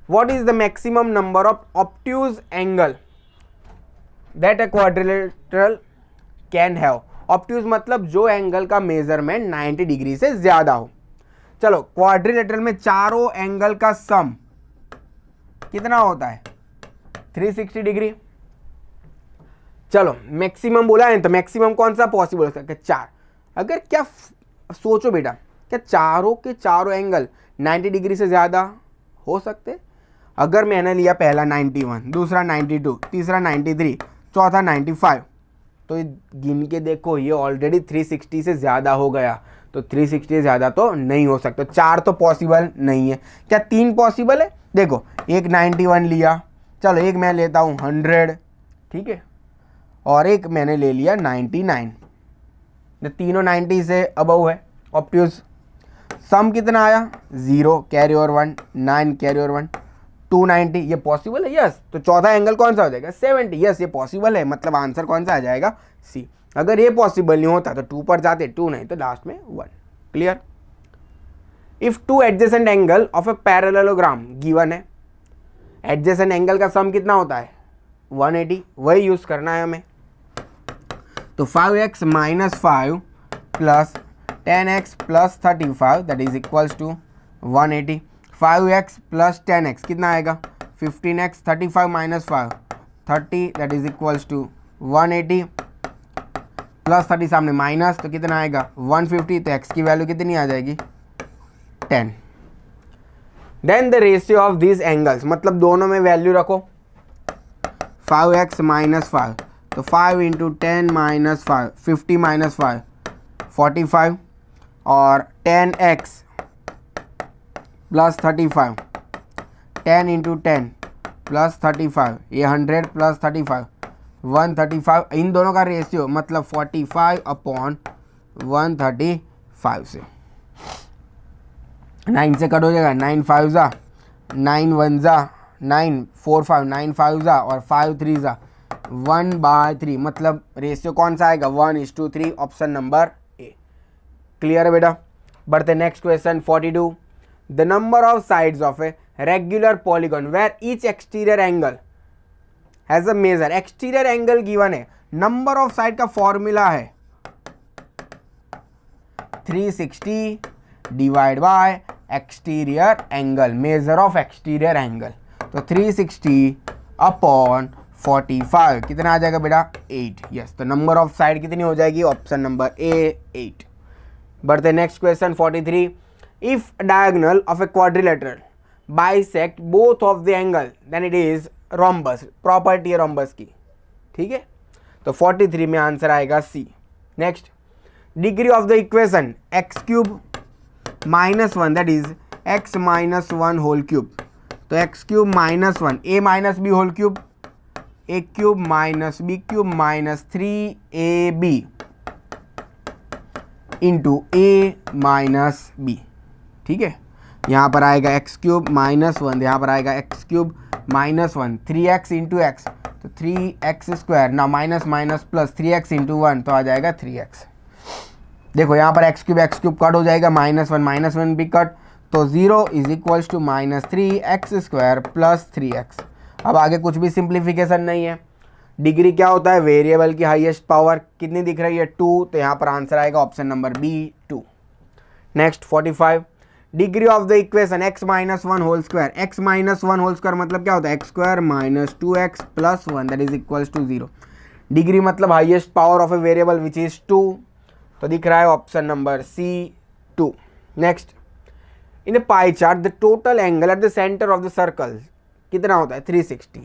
[SPEAKER 1] what is the maximum number of obtuse angle that a quadrilateral can have. Obtuse मतलब जो एंगल का मेजरमेंट 90 डिग्री से ज्यादा हो। चलो क्वाड्रिलेटरल में चारों एंगल का सम कितना होता है 360 डिग्री। चलो मैक्सिमम बोला है तो मैक्सिमम कौन सा पॉसिबल हो सकता है, 4। अगर क्या सोचो बेटा, क्या चारों के चारों एंगल 90 डिग्री से ज़्यादा हो सकते। अगर मैंने लिया पहला 91, दूसरा 92, तीसरा 93, चौथा 95, तो गिन के देखो ये ऑलरेडी 360 से ज़्यादा हो गया, तो 360 से ज़्यादा तो नहीं हो सकता। 4 तो पॉसिबल नहीं है। क्या 3 पॉसिबल है, देखो एक 91 लिया, चलो एक मैं लेता हूँ 100, ठीक है, और एक मैंने ले लिया 99, तो तीनों 90 से अबव है। ऑब्ट्यूज सम कितना आया 0 कैरी ओवर 1, 9 कैरी ओवर 1, 290, ये पॉसिबल है यस। तो चौथा एंगल कौन सा हो जाएगा 70, यस ये पॉसिबल है, मतलब आंसर कौन सा आ जाएगा सी। अगर ये पॉसिबल नहीं होता तो 2 पर जाते, 2 नहीं तो लास्ट में 1। Clear. If 2 adjacent angle of a parallelogram given है, एडजेसेंट एंगल का सम कितना होता है 180, वही यूज करना है हमें। तो 5x - 5 plus 10x plus 35 that is equals to 180। 5x plus 10x कितना आएगा 15x, 35 minus 5 30 that is equals to 180, plus 30 सामने माइनस, तो कितना आएगा 150, तो x की वैल्यू कितनी आ जाएगी 10। Then the ratio of this angles, मतलब दोनों में वैल्यू रखो। 5x - 5, तो 5 इंटू 10 माइनस 5, 50 माइनस 5 45, और 10x प्लस 35, 10 इंटू 10 प्लस 35, ये 100 प्लस 35 135, इन दोनों का रेशियो मतलब 45/135 से 9 से कट हो जाएगा, 9 5 ज़ा 9 1 ज़ा 9 4 5 9 5 ज़ा और 5 3 ज़ा 1/3, मतलब रेशियो कौन सा आएगा 1:3, ऑप्शन नंबर ए। क्लियर है बेटा। बढ़ते next question 42, the number of sides of a regular polygon where each exterior angle as a measure, exterior angle given है, नंबर ऑफ साइड का फॉर्मूला है 360 divide by exterior angle, measure of exterior angle, तो 360 अपॉन 45 कितना आ जाएगा बेटा 8। यस, तो नंबर ऑफ साइड कितनी हो जाएगी, ऑप्शन नंबर ए 8। बढ़ते next question 43, if diagonal of a quadrilateral bisect both of the angle then it is rhombus, property है रोम्बस की, ठीक है। तो 43 में आंसर आएगा C. Next, degree of the equation x cube minus 1 that is x minus 1 whole cube, तो x cube minus 1 A minus B whole cube, A cube minus B cube minus 3ab into A minus B, ठीक है। यहाँ पर आएगा एक्स क्यूब माइनस 1, यहाँ पर आएगा x cube minus 1, 3x into x, तो 3x स्क्वायर, ना minus minus plus 3x into 1 तो आ जाएगा 3x। देखो यहाँ पर एक्स क्यूब कट हो जाएगा, माइनस वन भी कट, तो 0 is equals to minus 3x square plus 3x। अब आगे कुछ भी सिंप्लीफिकेशन नहीं है। डिग्री क्या होता है, वेरिएबल की हाईएस्ट पावर कितनी दिख रही है 2, तो यहाँ पर आंसर आएगा option number B 2। Next 45, degree of the इक्वेशन x minus 1 whole square, x minus 1 whole square मतलब क्या होता है, x square minus 2x plus 1 that is equals to 0। Degree मतलब highest power of a variable which is 2, तो दिख रहा है option number C 2। Next, in a pie chart the total angle at the centre of the circle कितना होता है 360,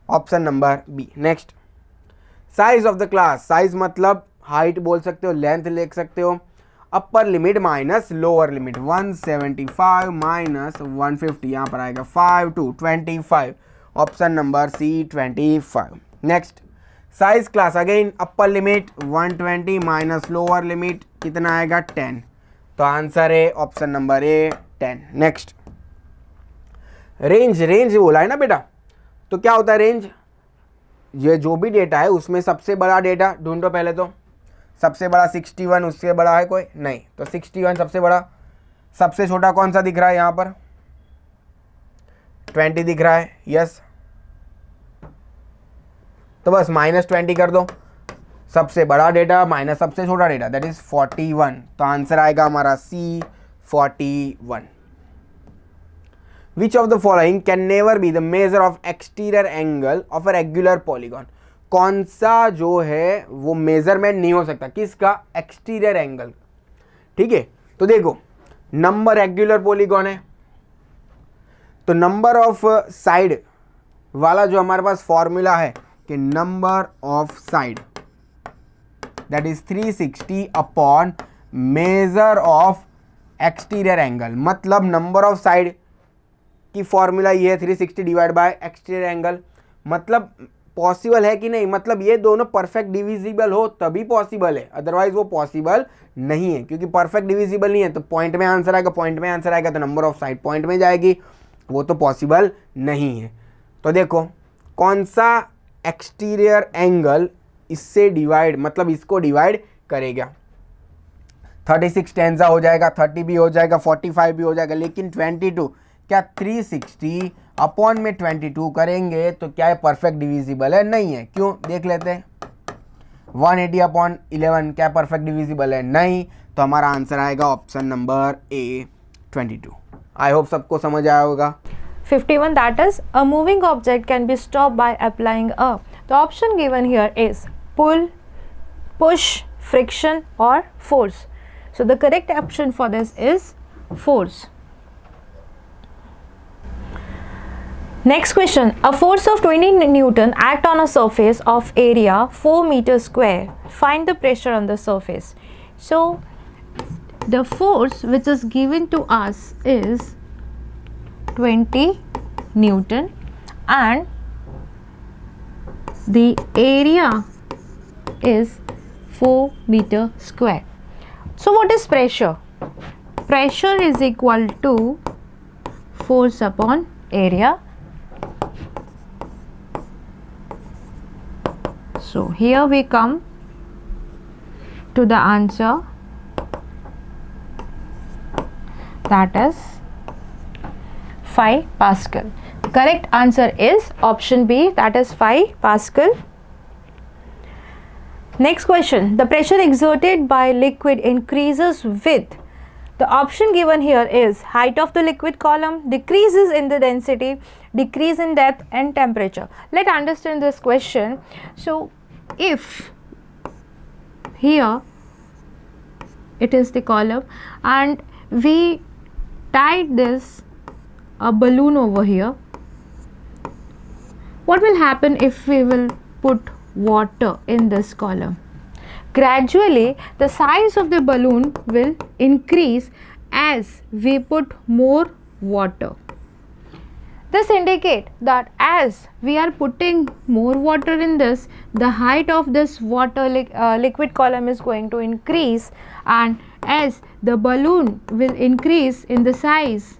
[SPEAKER 1] option number B. Next, size of the class, size मतलब हाइट बोल सकते हो, लेंथ लिख सकते हो, upper limit minus lower limit, 175 minus 150, यहाँ पर आएगा 5 to 25, option number C 25। Next, size class again upper limit 120 minus lower limit कितना आएगा 10, तो आंसर है option number A 10। Next, range बोला है ना बेटा, तो क्या होता है रेंज, ये जो भी डेटा है उसमें सबसे बड़ा डेटा ढूंढो पहले, तो सबसे बड़ा 61, उससे बड़ा है कोई नहीं, तो 61 सबसे बड़ा, सबसे छोटा कौन सा दिख रहा है यहाँ पर 20 दिख रहा है, यस, तो बस माइनस 20 कर दो, सबसे बड़ा डेटा माइनस सबसे छोटा डेटा दैट इज 41, तो आंसर आएगा हमारा सी 41। Which of the following can never be the measure of exterior angle of a regular polygon? कौन सा जो है वो मेजरमेंट नहीं हो सकता किसका, एक्सटीरियर एंगल, ठीक है। तो देखो नंबर रेगुलर पॉलीगॉन है, तो नंबर ऑफ साइड वाला जो हमारे पास फॉर्मूला है कि number of side that is 360 upon major of exterior angle, मतलब नंबर ऑफ साइड की फॉर्मूला ये है 360 डिवाइड बाय एक्सटीरियर एंगल, मतलब पॉसिबल है कि नहीं, मतलब ये दोनों परफेक्ट डिविजिबल हो तभी पॉसिबल है, अदरवाइज वो पॉसिबल नहीं है, क्योंकि परफेक्ट डिविजिबल नहीं है तो पॉइंट में आंसर आएगा, पॉइंट में आंसर आएगा तो नंबर ऑफ साइड पॉइंट में जाएगी, वो तो पॉसिबल नहीं है। तो देखो कौन सा एक्सटीरियर एंगल इससे डिवाइड, मतलब इसको डिवाइड करेगा, 36 टेंजा हो जाएगा, 30 भी हो जाएगा, 45 भी हो जाएगा, लेकिन 22 क्या 360 अपॉन में 22 करेंगे तो क्या है परफेक्ट डिविजिबल है, नहीं है, क्यों देख लेते हैं, 180 अपॉन 11 क्या परफेक्ट डिविजिबल है, नहीं, तो हमारा आंसर आएगा option number A 22। I hope सबको समझ आया होगा।
[SPEAKER 2] 51, that is a moving object can be stopped by applying a, the option given here is pull, push, friction or force, so the correct option for this is force. Next question, a force of 20 Newton act on a surface of area 4 meters square. Find the pressure on the surface. So the force which is given to us is 20 Newton and the area is 4 meter square. So what is pressure? Pressure is equal to force upon area. So here we come to the answer, that is 5 Pascal. correct answer is option B, that is 5 Pascal. Next question, the pressure exerted by liquid increases with, the option given here is height of the liquid column, decreases in the density, decrease in depth and temperature. Let's understand this question. So if here it is the column and we tied this a balloon over here, what will happen if we will put water in this column? Gradually the size of the balloon will increase as we put more water. This indicates that as we are putting more water in this, the height of this water liquid column is going to increase, and as the balloon will increase in the size,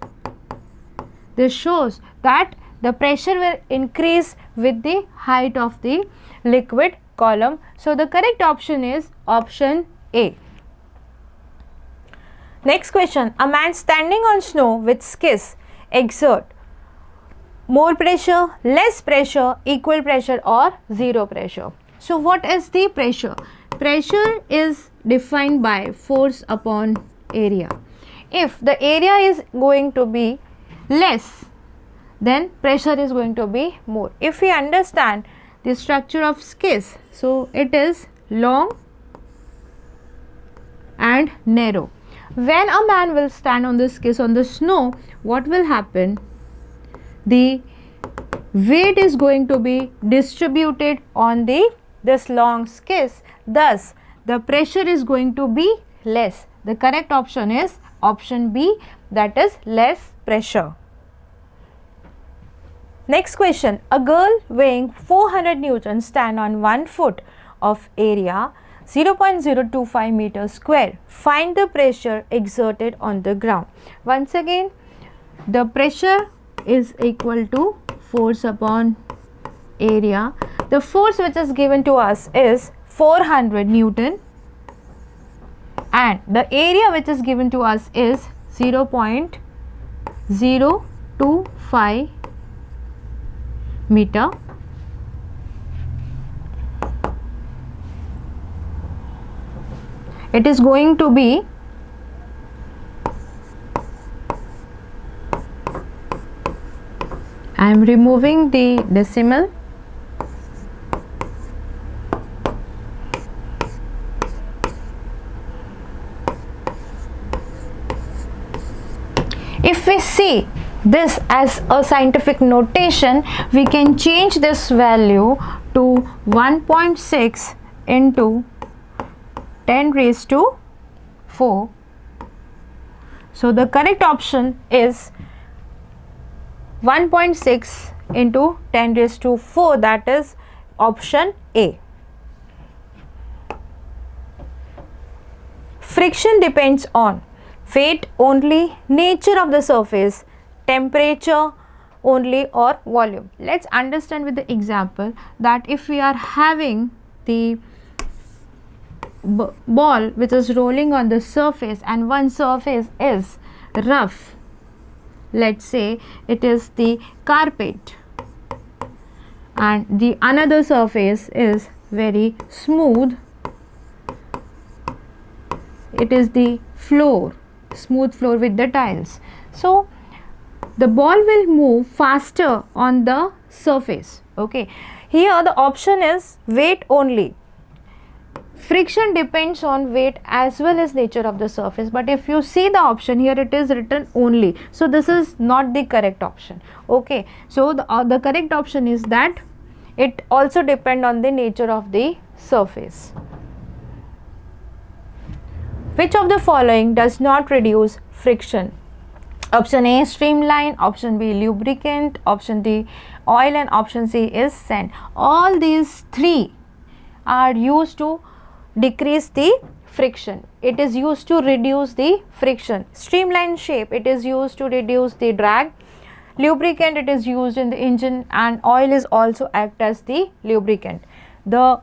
[SPEAKER 2] this shows that the pressure will increase with the height of the liquid column. So the correct option is option A. Next question, a man standing on snow with skis exert more pressure, less pressure, equal pressure or zero pressure. So what is the pressure? Pressure is defined by force upon area. If the area is going to be less, then pressure is going to be more. If we understand the structure of skis, so it is long and narrow. When a man will stand on the skis on the snow, what will happen? The weight is going to be distributed on this long skis, thus the pressure is going to be less. The correct option is option B, that is less pressure. Next question, a girl weighing 400 newtons stand on 1 foot of area 0.025 meters square. Find the pressure exerted on the ground. Once again, the pressure is equal to force upon area. The force which is given to us is 400 Newton and the area which is given to us is 0.025 meter. It is going to be I am removing the decimal. If we see this as a scientific notation, we can change this value to 1.6 into 10 raised to 4. So the correct option is 1.6 into 10 raised to 4, that is option A. Friction depends on weight only, nature of the surface, temperature only or volume. Let's understand with the example that if we are having the ball which is rolling on the surface and one surface is rough, let's say it is the carpet and the another surface is very smooth, it is the floor, smooth floor with the tiles. So the ball will move faster on the surface. Okay, here the option is weight only. Friction depends on weight as well as nature of the surface, but if you see the option here, it is written only, so this is not the correct option. Okay, so the correct option is that it also depends on the nature of the surface. Which of the following does not reduce friction? Option A, streamline, option B, lubricant, option D, oil, and option C is sand. All these three are used to decrease the friction. It is used to reduce the friction. Streamline shape, it is used to reduce the drag. Lubricant, it is used in the engine, and oil is also act as the lubricant. The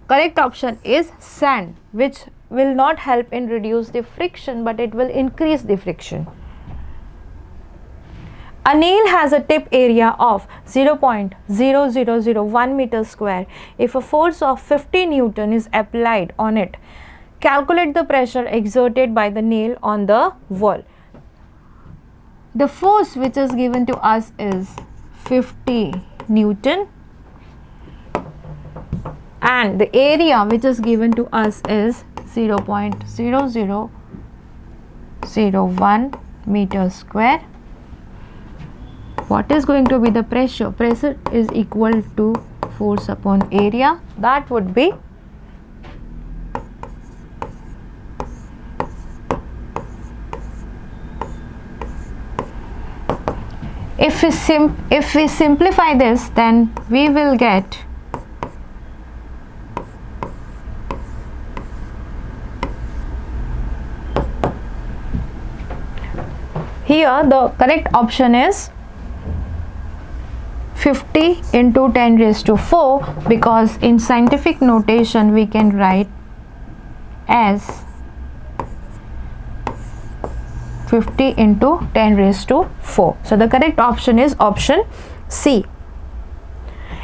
[SPEAKER 2] correct option is sand, which will not help in reduce the friction, but it will increase the friction. A nail has a tip area of 0.0001 meter square. If a force of 50 Newton is applied on it, calculate the pressure exerted by the nail on the wall. The force which is given to us is 50 Newton and the area which is given to us is 0.0001 meter square. What is going to be the pressure? Pressure is equal to force upon area. That would be if we simplify this, then we will get here the correct option is 50 into 10 raised to 4, because in scientific notation we can write as 50 into 10 raised to 4. So the correct option is option C.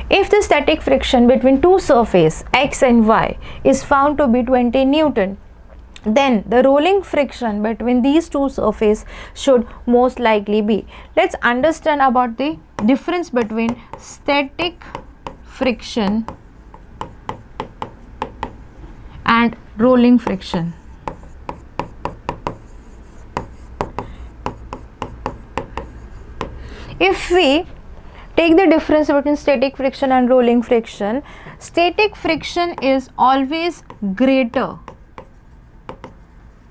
[SPEAKER 2] If the static friction between two surfaces X and Y is found to be 20 Newton, then the rolling friction between these two surfaces should most likely be. Let's understand about the difference between static friction and rolling friction. If we take the difference between static friction and rolling friction, static friction is always greater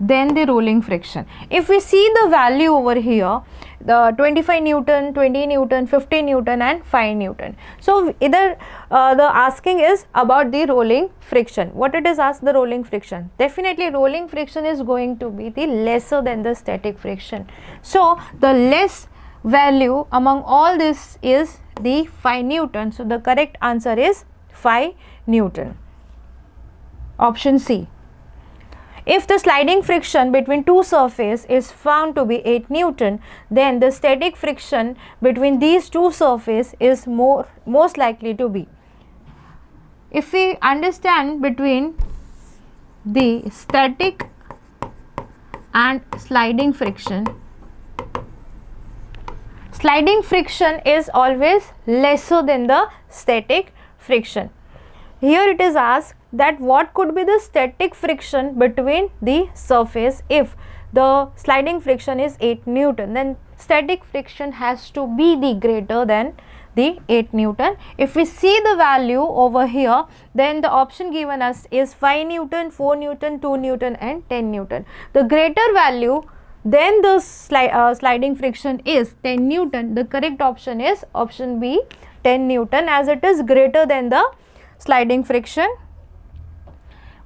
[SPEAKER 2] than the rolling friction. If we see the value over here, the 25 Newton, 20 Newton, 50 Newton and 5 Newton. So either the asking is about the rolling friction. What it is asked, the rolling friction. Definitely rolling friction is going to be the lesser than the static friction. So the less value among all this is the 5 Newton. So the correct answer is 5 Newton. Option C. If the sliding friction between two surfaces is found to be 8 Newton, then the static friction between these two surfaces is most likely to be. If we understand between the static and sliding friction is always lesser than the static friction. Here it is asked that what could be the static friction between the surface. If the sliding friction is 8 Newton, then static friction has to be the greater than the 8 Newton. If we see the value over here, then the option given us is 5 Newton, 4 Newton, 2 Newton and 10 Newton. The greater value than the sliding friction is 10 Newton. The correct option is option B, 10 Newton, as it is greater than the sliding friction.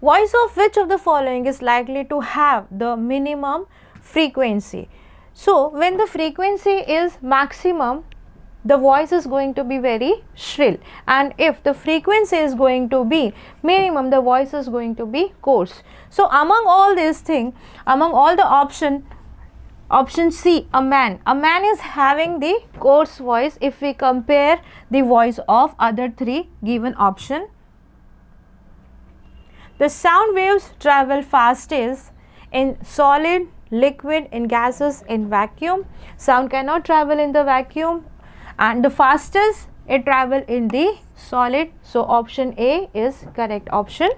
[SPEAKER 2] Voice of which of the following is likely to have the minimum frequency? So when the frequency is maximum, the voice is going to be very shrill, and if the frequency is going to be minimum, the voice is going to be coarse. So among all these things, among all the option C, a man is having the coarse voice if we compare the voice of other three given option. The sound waves travel fastest in solid, liquid, in gases, in vacuum. Sound cannot travel in the vacuum, and the fastest it travel in the solid. So option A is correct option.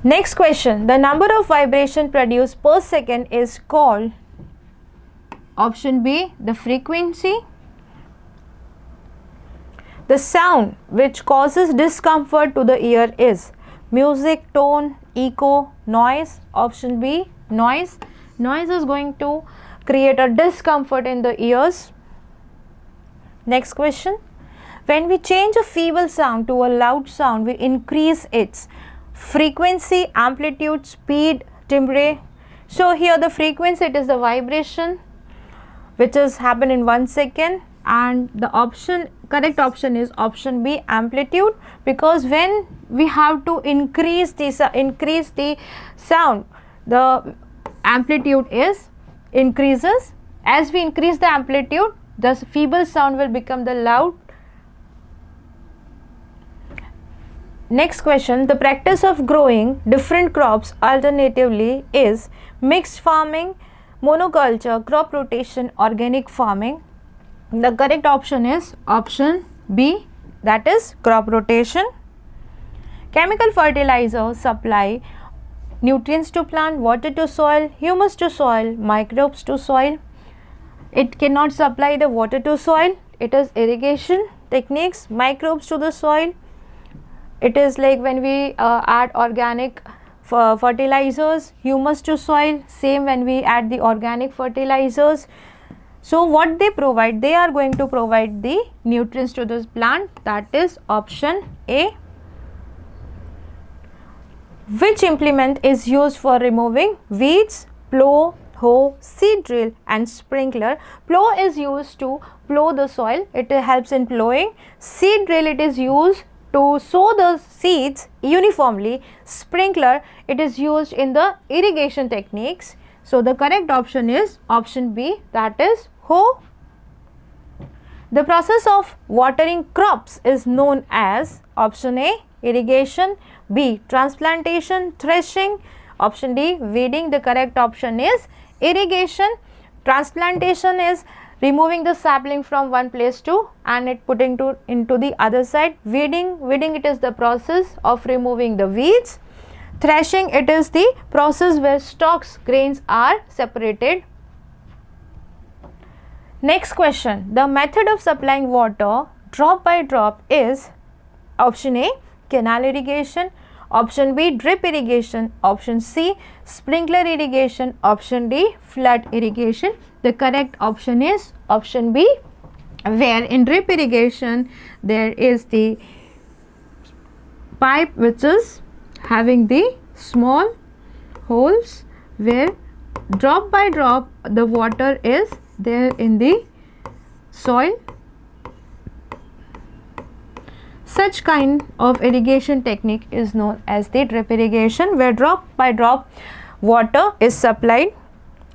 [SPEAKER 2] Next question, the number of vibration produced per second is called, option B, the frequency. The sound which causes discomfort to the ear is music, tone, echo, noise. Option B, noise. Noise is going to create a discomfort in the ears. Next question, when we change a feeble sound to a loud sound, we increase its frequency, amplitude, speed, timbre. So here the frequency, it is the vibration which has happened in 1 second, and the correct option is option B, amplitude, because when we have to increase the sound, the amplitude is increases. As we increase the amplitude, the feeble sound will become the loud. Next question, the practice of growing different crops alternatively is mixed farming, monoculture, crop rotation, organic farming. The correct option is option B, that is crop rotation. Chemical fertilizers supply nutrients to plant, water to soil, humus to soil, microbes to soil. It cannot supply the water to soil. It is irrigation techniques, microbes to the soil. It is like when we add organic fertilizers, humus to soil, same when we add the organic fertilizers. So what they provide, they are going to provide the nutrients to this plant, that is option A. Which implement is used for removing weeds? Plow, hoe, seed drill and sprinkler. Plow is used to plow the soil, it helps in plowing. Seed drill, it is used to sow the seeds uniformly. Sprinkler, it is used in the irrigation techniques. So the correct option is option B, that is hoe. The process of watering crops is known as option A, irrigation, B, transplantation, threshing, option D, weeding. The correct option is irrigation. Transplantation is removing the sapling from one place to and it putting into the other side. Weeding, it is the process of removing the weeds. Threshing, it is the process where stalks, grains are separated. Next question, the method of supplying water drop by drop is option A, canal irrigation, option B, drip irrigation, option C, sprinkler irrigation, option D, flood irrigation. The correct option is option B, where in drip irrigation there is the pipe which is having the small holes where drop by drop the water is there in the soil. Such kind of irrigation technique is known as the drip irrigation, where drop by drop water is supplied.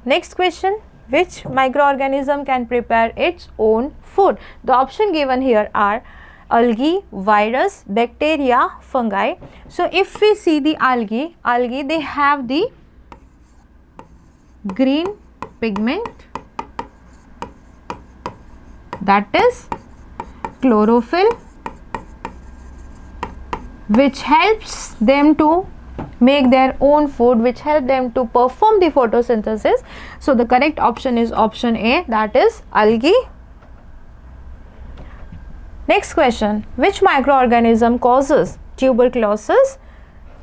[SPEAKER 2] Next question, which microorganism can prepare its own food? The option given here are algae, virus, bacteria, fungi. So if we see the algae, they have the green pigment, that is chlorophyll, which helps them to make their own food, which help them to perform the photosynthesis. So the correct option is option A, that is algae. Next question, which microorganism causes tuberculosis?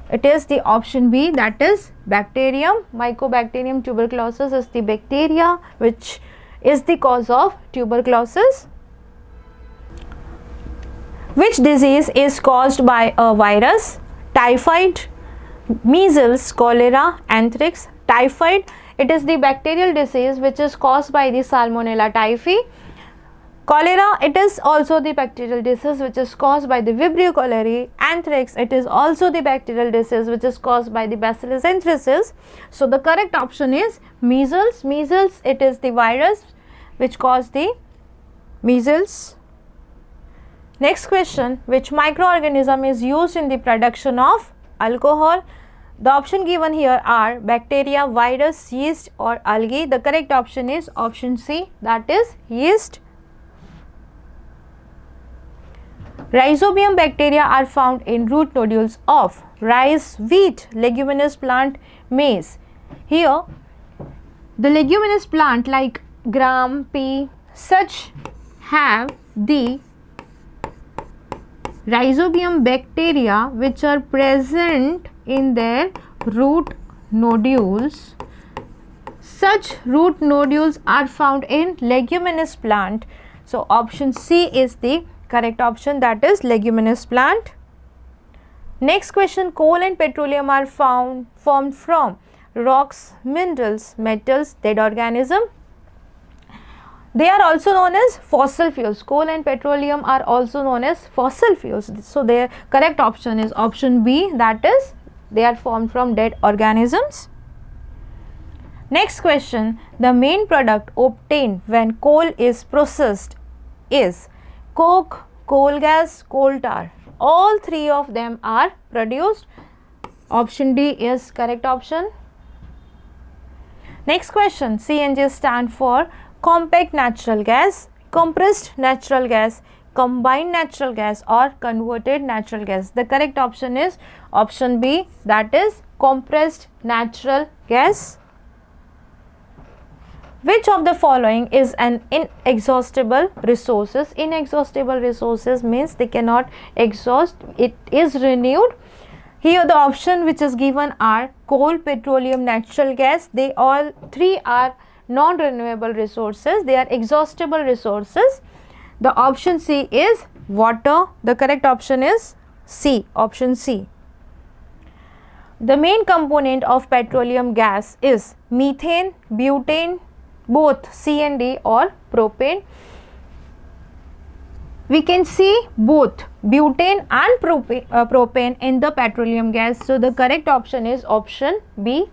[SPEAKER 2] It is the option B, that is bacterium. Mycobacterium tuberculosis is the bacteria which is the cause of tuberculosis. Which disease is caused by a virus? Typhoid, measles, cholera, anthrax. Typhoid, it is the bacterial disease which is caused by the Salmonella typhi. Cholera, it is also the bacterial disease which is caused by the Vibrio cholerae. Anthrax, it is also the bacterial disease which is caused by the Bacillus anthracis. So the correct option is measles. Measles, it is the virus which caused the measles. Next question, which microorganism is used in the production of alcohol? The option given here are bacteria, virus, yeast or algae. The correct option is option C, that is yeast. Rhizobium bacteria are found in root nodules of rice, wheat, leguminous plant, maize. Here the leguminous plant like gram, pea, such have the rhizobium bacteria which are present in their root nodules. Such root nodules are found in leguminous plant. So option C is the correct option, that is leguminous plant. Next question, coal and petroleum are formed from rocks, minerals, metals, dead organism. They are also known as fossil fuels. Coal and petroleum are also known as fossil fuels. So their correct option is option B, that is they are formed from dead organisms. Next question, the main product obtained when coal is processed is coke, coal gas, coal tar. All three of them are produced. Option D is correct option. Next question, CNG stand for compact natural gas, compressed natural gas, combined natural gas or converted natural gas. The correct option is option B, that is compressed natural gas. Which of the following is an inexhaustible resources? Inexhaustible resources means they cannot exhaust, it is renewed. Here the option which is given are coal, petroleum, natural gas. They all three are non-renewable resources. They are exhaustible resources. The option C is water. The correct option is C, option C. The main component of petroleum gas is methane, butane, both C and D or propane. We can see both butane and propane in the petroleum gas. So the correct option is option B.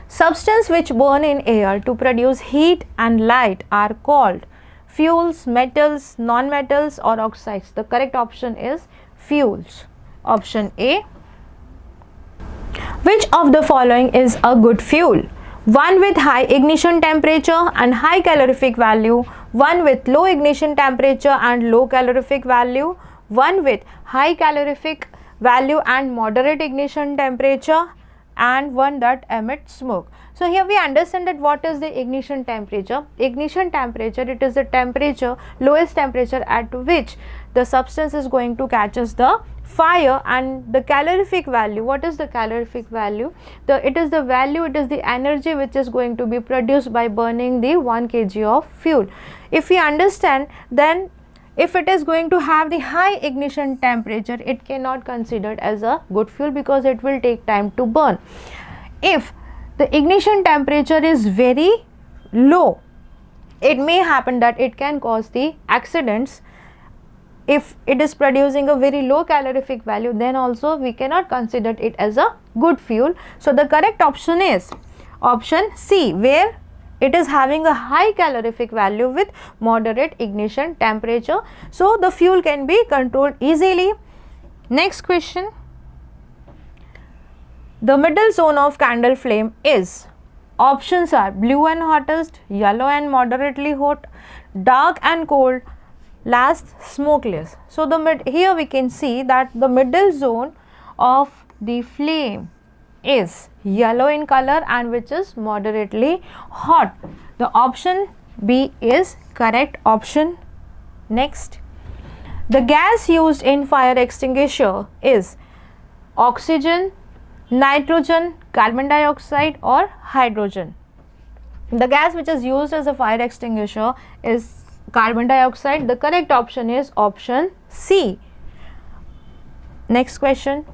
[SPEAKER 2] Substances which burn in air to produce heat and light are called fuels, metals, non-metals or oxides. The correct option is fuels. Option A. Which of the following is a good fuel? One with high ignition temperature and high calorific value, one with low ignition temperature and low calorific value, one with high calorific value and moderate ignition temperature, and one that emits smoke. So here we understand that what is the ignition temperature. Ignition temperature, it is the temperature, lowest temperature at which the substance is going to catches the fire. And the calorific value, what is the calorific value? It is the energy which is going to be produced by burning the 1 kg of fuel. If we understand, then if it is going to have the high ignition temperature, it cannot considered as a good fuel because it will take time to burn. If the ignition temperature is very low, it may happen that it can cause the accidents. If it is producing a very low calorific value, then also we cannot consider it as a good fuel. So the correct option is option C, where it is having a high calorific value with moderate ignition temperature. So the fuel can be controlled easily. Next question. The middle zone of candle flame is, options are blue and hottest, yellow and moderately hot, dark and cold, last smokeless. So here we can see that the middle zone of the flame is yellow in color and which is moderately hot. The option B is correct option. Next, the gas used in fire extinguisher is oxygen, nitrogen, carbon dioxide or hydrogen. The gas which is used as a fire extinguisher is carbon dioxide. The correct option is option C. Next question.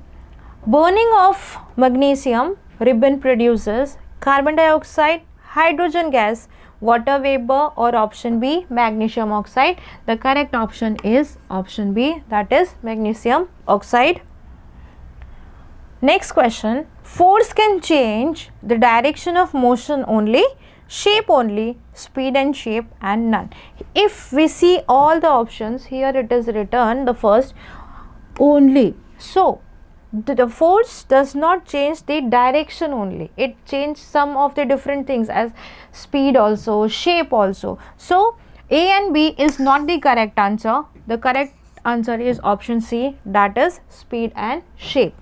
[SPEAKER 2] Burning of magnesium ribbon produces carbon dioxide, hydrogen gas, water vapor or option B, magnesium oxide. The correct option is option B, that is magnesium oxide. Next question. Force can change the direction of motion only, shape only, speed and shape and none. If we see all the options, here it is written the first only. So the force does not change the direction only, it changes some of the different things as speed also, shape also. So A and B is not the correct answer. The correct answer is option C, that is speed and shape.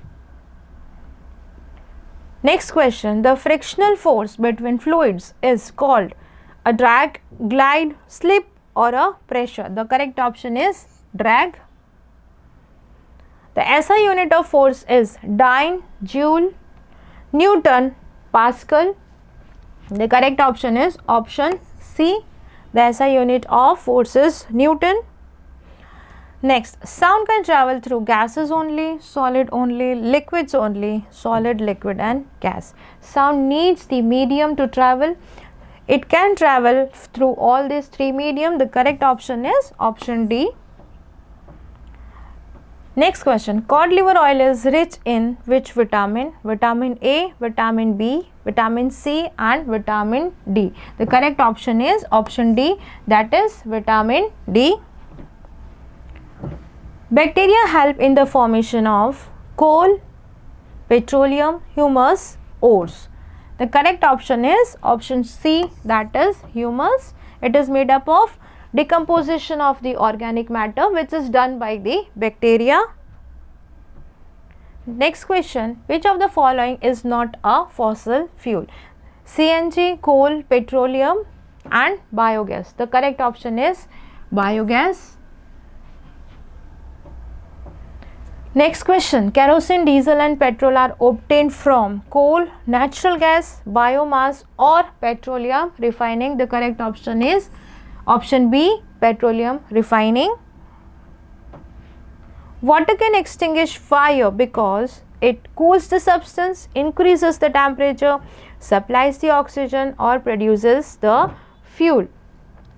[SPEAKER 2] Next question. The frictional force between fluids is called a drag, glide, slip or a pressure. The correct option is drag. The SI unit of force is dyne, joule, Newton, Pascal. The correct option is option C. The SI unit of force is Newton. Next, sound can travel through gases only, solid only, liquids only, solid, liquid and gas. Sound needs the medium to travel. It can travel through all these three medium. The correct option is option D. Next question. Cod liver oil is rich in which vitamin? Vitamin A, vitamin B, vitamin C and vitamin D. The correct option is option D, that is vitamin D. Bacteria help in the formation of coal, petroleum, humus, ores. The correct option is option C, that is humus. It is made up of decomposition of the organic matter which is done by the bacteria. Next question. Which of the following is not a fossil fuel? CNG, coal, petroleum and biogas. The correct option is biogas. Next question. Kerosene, diesel and petrol are obtained from coal, natural gas, biomass or petroleum refining. The correct option is option B, petroleum refining. Water can extinguish fire because it cools the substance, increases the temperature, supplies the oxygen or produces the fuel.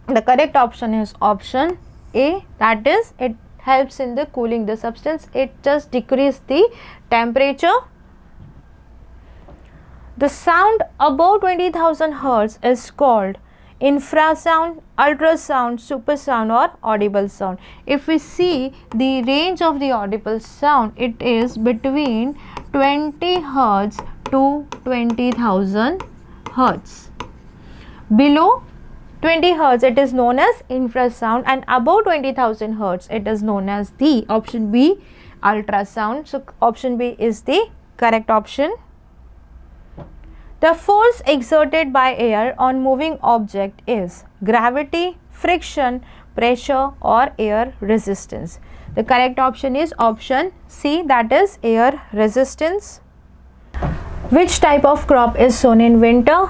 [SPEAKER 2] The correct option is option A, that is it helps in the cooling the substance, it just decreases the temperature. The sound above 20,000 Hz is called infrasound, ultrasound, supersound or audible sound. If we see the range of the audible sound, it is between 20 Hz to 20,000 Hz. Below 20 Hz it is known as infrasound and above 20,000 Hz it is known as the option B, ultrasound. So option B is the correct option. The force exerted by air on moving object is gravity, friction, pressure or air resistance. The correct option is option C, that is air resistance. Which type of crop is sown in winter?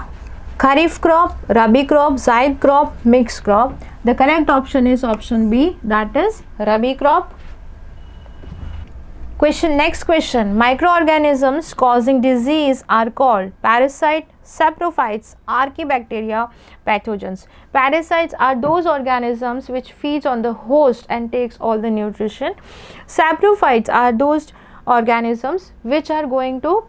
[SPEAKER 2] Kharif crop, Rabi crop, Zaid crop, mixed crop. The correct option is option B, that is Rabi crop. Next question. Microorganisms causing disease are called parasite, saprophytes, archaebacteria, pathogens. Parasites are those organisms which feeds on the host and takes all the nutrition. Saprophytes are those organisms which are going to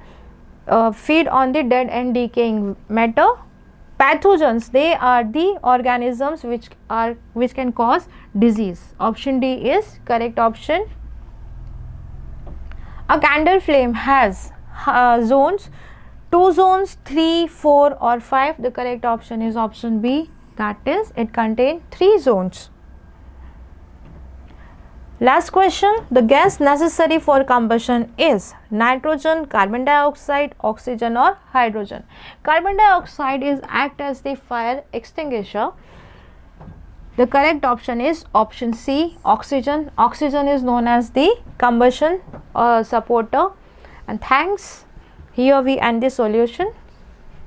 [SPEAKER 2] feed on the dead and decaying matter. Pathogens, they are the organisms which can cause disease. Option D is correct option. A candle flame has zones, 2 zones, 3, 4 or 5. The correct option is option B, that is it contains 3 zones. Last question. The gas necessary for combustion is nitrogen, carbon dioxide, oxygen or hydrogen. Carbon dioxide is act as the fire extinguisher. The correct option is option C, oxygen. Oxygen is known as the combustion supporter. And thanks. Here we end the solution.